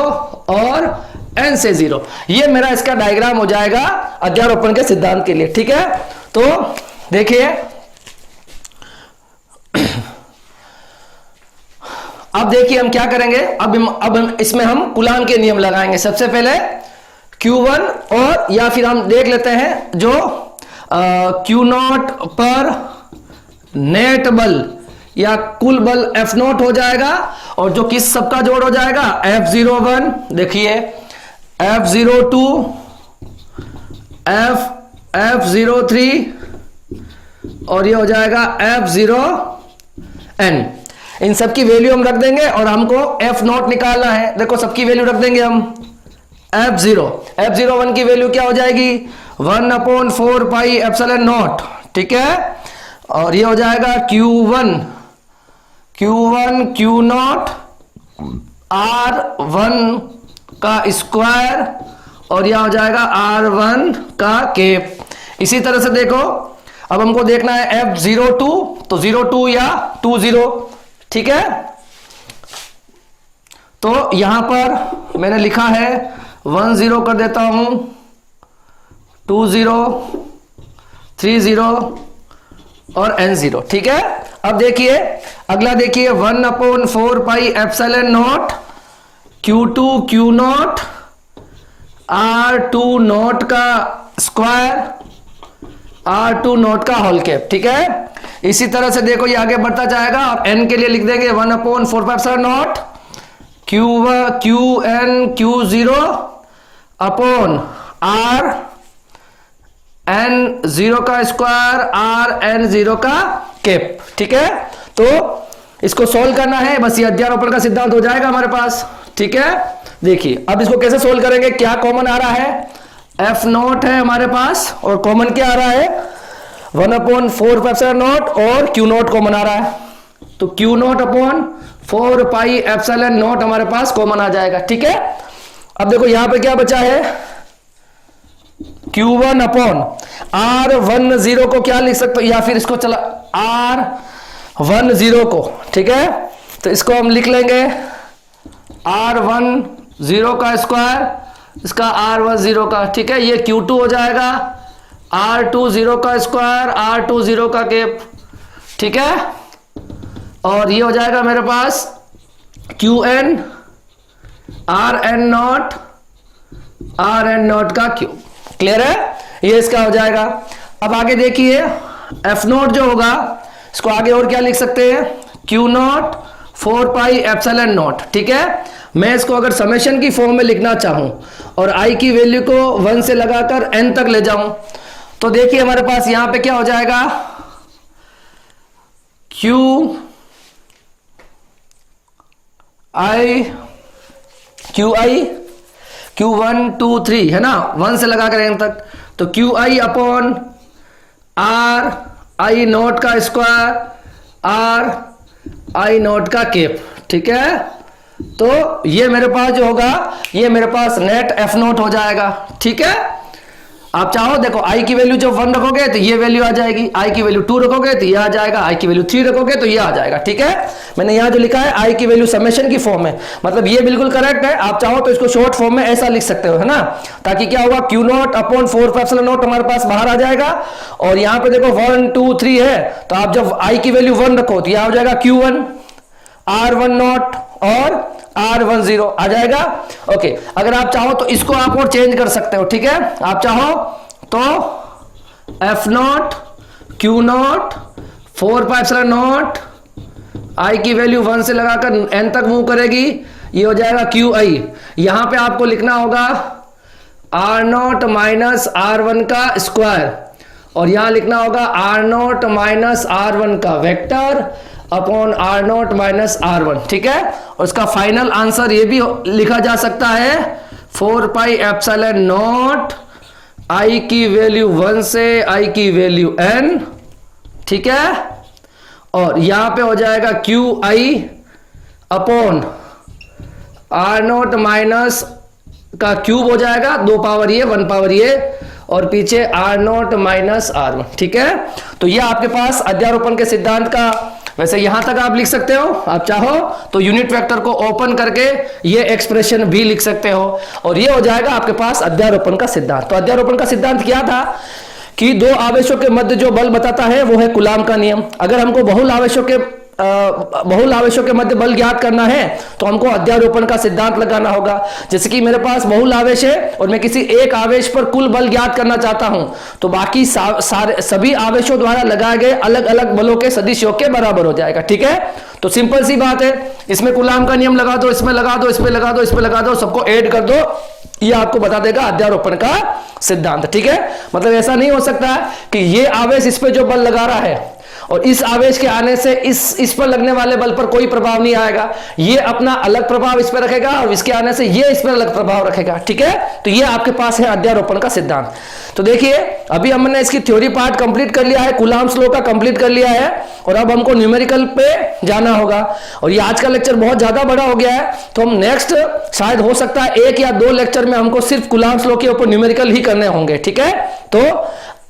और n से 0। ये मेरा इसका डायग्राम हो जाएगा अध्यारोपण के सिद्धांत के लिए, ठीक है। तो देखिए अब देखिए हम क्या करेंगे। अब इसमें हम कूलाम के नियम लगाएंगे। सबसे पहले Q1 और या फिर हम देख लेते हैं जो Q0 पर नेट बल या कुल बल F0 हो जाएगा और जो किस सबका जोड़ हो जाएगा F01, देखिए F02, F03 और ये हो जाएगा F0n। इन सब की वैल्यू हम रख देंगे और हमको F0 निकालना है। देखो सबकी वैल्यू रख देंगे हम। F01 की वैल्यू क्या हो जाएगी? 1/4 पाई एप्सिलॉन नॉट, ठीक है। और ये हो जाएगा Q1 Q0 R1 का स्क्वायर और यह हो जाएगा R1 का केप। इसी तरह से देखो अब हमको देखना है F02, तो 02 या 20, ठीक है। तो यहां पर मैंने लिखा है 10 कर देता हूं, 20, 30 और n0, ठीक है। अब देखिए अगला देखिए 1/4 pi epsilon not Q2 Q0 R2 not का स्क्वायर R2 नॉट का होल कैप, ठीक है। इसी तरह से देखो ये आगे बढ़ता जाएगा और n के लिए लिख देंगे 1/4 pi epsilon not Qn Q0 upon R n0 का स्क्वायर Rn0 का कैप, ठीक है। तो इसको सोल्व करना है, बस ये अध्यारोपण का सिद्धांत हो जाएगा हमारे पास, ठीक है। देखिए अब इसको कैसे सोल्व करेंगे, क्या कॉमन आ रहा है? F0 है हमारे पास और कॉमन क्या आ रहा है? 1/4 एप्सिलॉन नॉट और Q0 कॉमन आ रहा है। तो Q0 upon 4 pi epsilon not हमारे पास कॉमन आ जाएगा, ठीक है। अब देखो यहां पे क्या बचा है? Q1 अपॉन R10 को क्या लिख सकते हो, या फिर इसको चला R10 को, ठीक है। तो इसको हम लिख लेंगे R10 का स्क्वायर, इसका R10 का, ठीक है। ये Q2 हो जाएगा R20 का स्क्वायर R20 का कैप, ठीक है। और ये हो जाएगा मेरे पास Qn Rn0 का क्यूब। क्लियर है? ये इसका हो जाएगा। अब आगे देखिए F0 जो होगा इसको आगे और क्या लिख सकते हैं? Q0 4 पाई एप्सिलॉन नॉट, ठीक है। मैं इसको अगर समेशन की फॉर्म में लिखना चाहूं और i की वैल्यू को 1 से लगाकर n तक ले जाऊं तो देखिए हमारे पास यहां पे क्या हो जाएगा? Q आई Q1 2 3 है ना, 1 से लगा कर एन तक, तो QI upon R I note का स्क्वायर R I नोट का केप, ठीक है। तो ये मेरे पास जो होगा, ये मेरे पास नेट F नोट हो जाएगा, ठीक है। आप चाहो देखो I की वैल्यू जब 1 रखोगे तो ये वैल्यू आ जाएगी, I की वैल्यू 2 रखोगे तो ये आ जाएगा, I की वैल्यू 3 रखोगे तो ये आ जाएगा, ठीक है। मैंने यहां जो लिखा है I की वैल्यू समेशन की फॉर्म है, मतलब ये बिल्कुल करेक्ट है। आप चाहो तो इसको शॉर्ट फॉर्म में ऐसा लिख सकते हो, है ना, ताकि क्या होगा, Q not upon 4 epsilon not हमारे पास बाहर आ जाएगा। और यहां पे देखो 1 2 3 है, तो आप जब I की वैल्यू 1 रखो तो यह हो जाएगा Q1 R1 नॉट और R10 आ जाएगा। ओके, अगर आप चाहो तो इसको आप और चेंज कर सकते हो, ठीक है। आप चाहो तो F not Q not 4 pi epsilon not, I की वैल्यू 1 से लगाकर n तक मूव करेगी, ये हो जाएगा QI। यहां पे आपको लिखना होगा R नॉट माइनस R1 का स्क्वायर, और यहां लिखना होगा R नॉट माइनस R1 का vector upon R not minus R1, ठीक है। और इसका फाइनल आंसर ये भी लिखा जा सकता है 4 पाई एप्सिलॉन नॉट I की वैल्यू 1 से I की वैल्यू n, ठीक है। और यहां पे हो जाएगा QI upon R not minus का क्यूब हो जाएगा, 2 पावर ये 1 पावर ये, और पीछे R नॉट माइनस R1, ठीक है। तो ये आपके पास अध्यारोपण के सिद्धांत का, वैसे यहां तक आप लिख सकते हो, आप चाहो तो यूनिट वेक्टर को ओपन करके ये एक्सप्रेशन भी लिख सकते हो, और ये हो जाएगा आपके पास अध्यारोपण का सिद्धांत। तो अध्यारोपण का सिद्धांत क्या था कि दो आवेशों के मध्य जो बल बताता है वो है कूलाम का नियम। अगर हमको बहुल आवेशों के मध्य बल ज्ञात करना है तो हमको अध्यारोपण का सिद्धांत लगाना होगा। जैसे कि मेरे पास बहुल आवेश है और मैं किसी एक आवेश पर कुल बल ज्ञात करना चाहता हूं, तो बाकी सभी आवेशों द्वारा लगाए गए अलग अलग बलों के सदिश योग के बराबर हो जाएगा, ठीक है। तो सिंपल सी बात है, इसमें कूलाम का नियम लगा दो, इसमें लगा दो, इसमें लगा दो, इसमें लगा दो, सबको ऐड कर दो, ये आपको बता देगा अध्यारोपण का सिद्धांत, ठीक है। मतलब ऐसा नहीं हो सकता कि ये आवेश इस पे जो बल लगा रहा है और इस आवेश के आने से इस पर लगने वाले बल पर कोई प्रभाव नहीं आएगा, ये अपना अलग प्रभाव इस पर रखेगा और इसके आने से ये इस पर अलग प्रभाव रखेगा, ठीक है। तो ये आपके पास है अध्यारोपण का सिद्धांत। तो देखिए अभी हमने इसकी थ्योरी पार्ट कंप्लीट कर लिया है, कूलाम्स लॉ का कंप्लीट कर लिया है, और अब हमको न्यूमेरिकल पे जाना होगा। और ये आज का लेक्चर बहुत ज्यादा बड़ा हो गया है, तो हम नेक्स्ट शायद हो सकता है 1 या 2 लेक्चर में हमको सिर्फ कूलाम्स लॉ के ऊपर न्यूमेरिकल ही करने होंगे, ठीक है। तो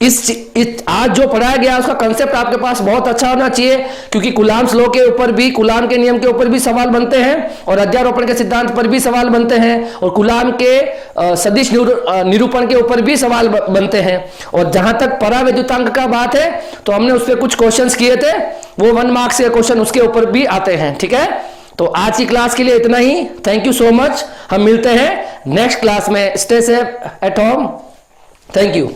आज जो पढ़ाया गया उसका कंसेप्ट आपके पास बहुत अच्छा होना चाहिए, क्योंकि कूलाम्स लॉ के ऊपर भी, कूलाम के नियम के ऊपर भी सवाल बनते हैं, और अध्यारोपण के सिद्धांत पर भी सवाल बनते हैं, और कूलाम के सदिश निरूपण के ऊपर भी सवाल बनते हैं। और जहां तक परावैद्युतांक का बात है तो हमने उस पर कुछ क्वेश्चंस किए थे, वो 1 मार्क्स के क्वेश्चन उसके ऊपर भी आते हैं, ठीक है। तो आज की क्लास के लिए इतना ही, थैंक यू सो मच। हम मिलते हैं नेक्स्ट क्लास में, stay safe at home, thank you.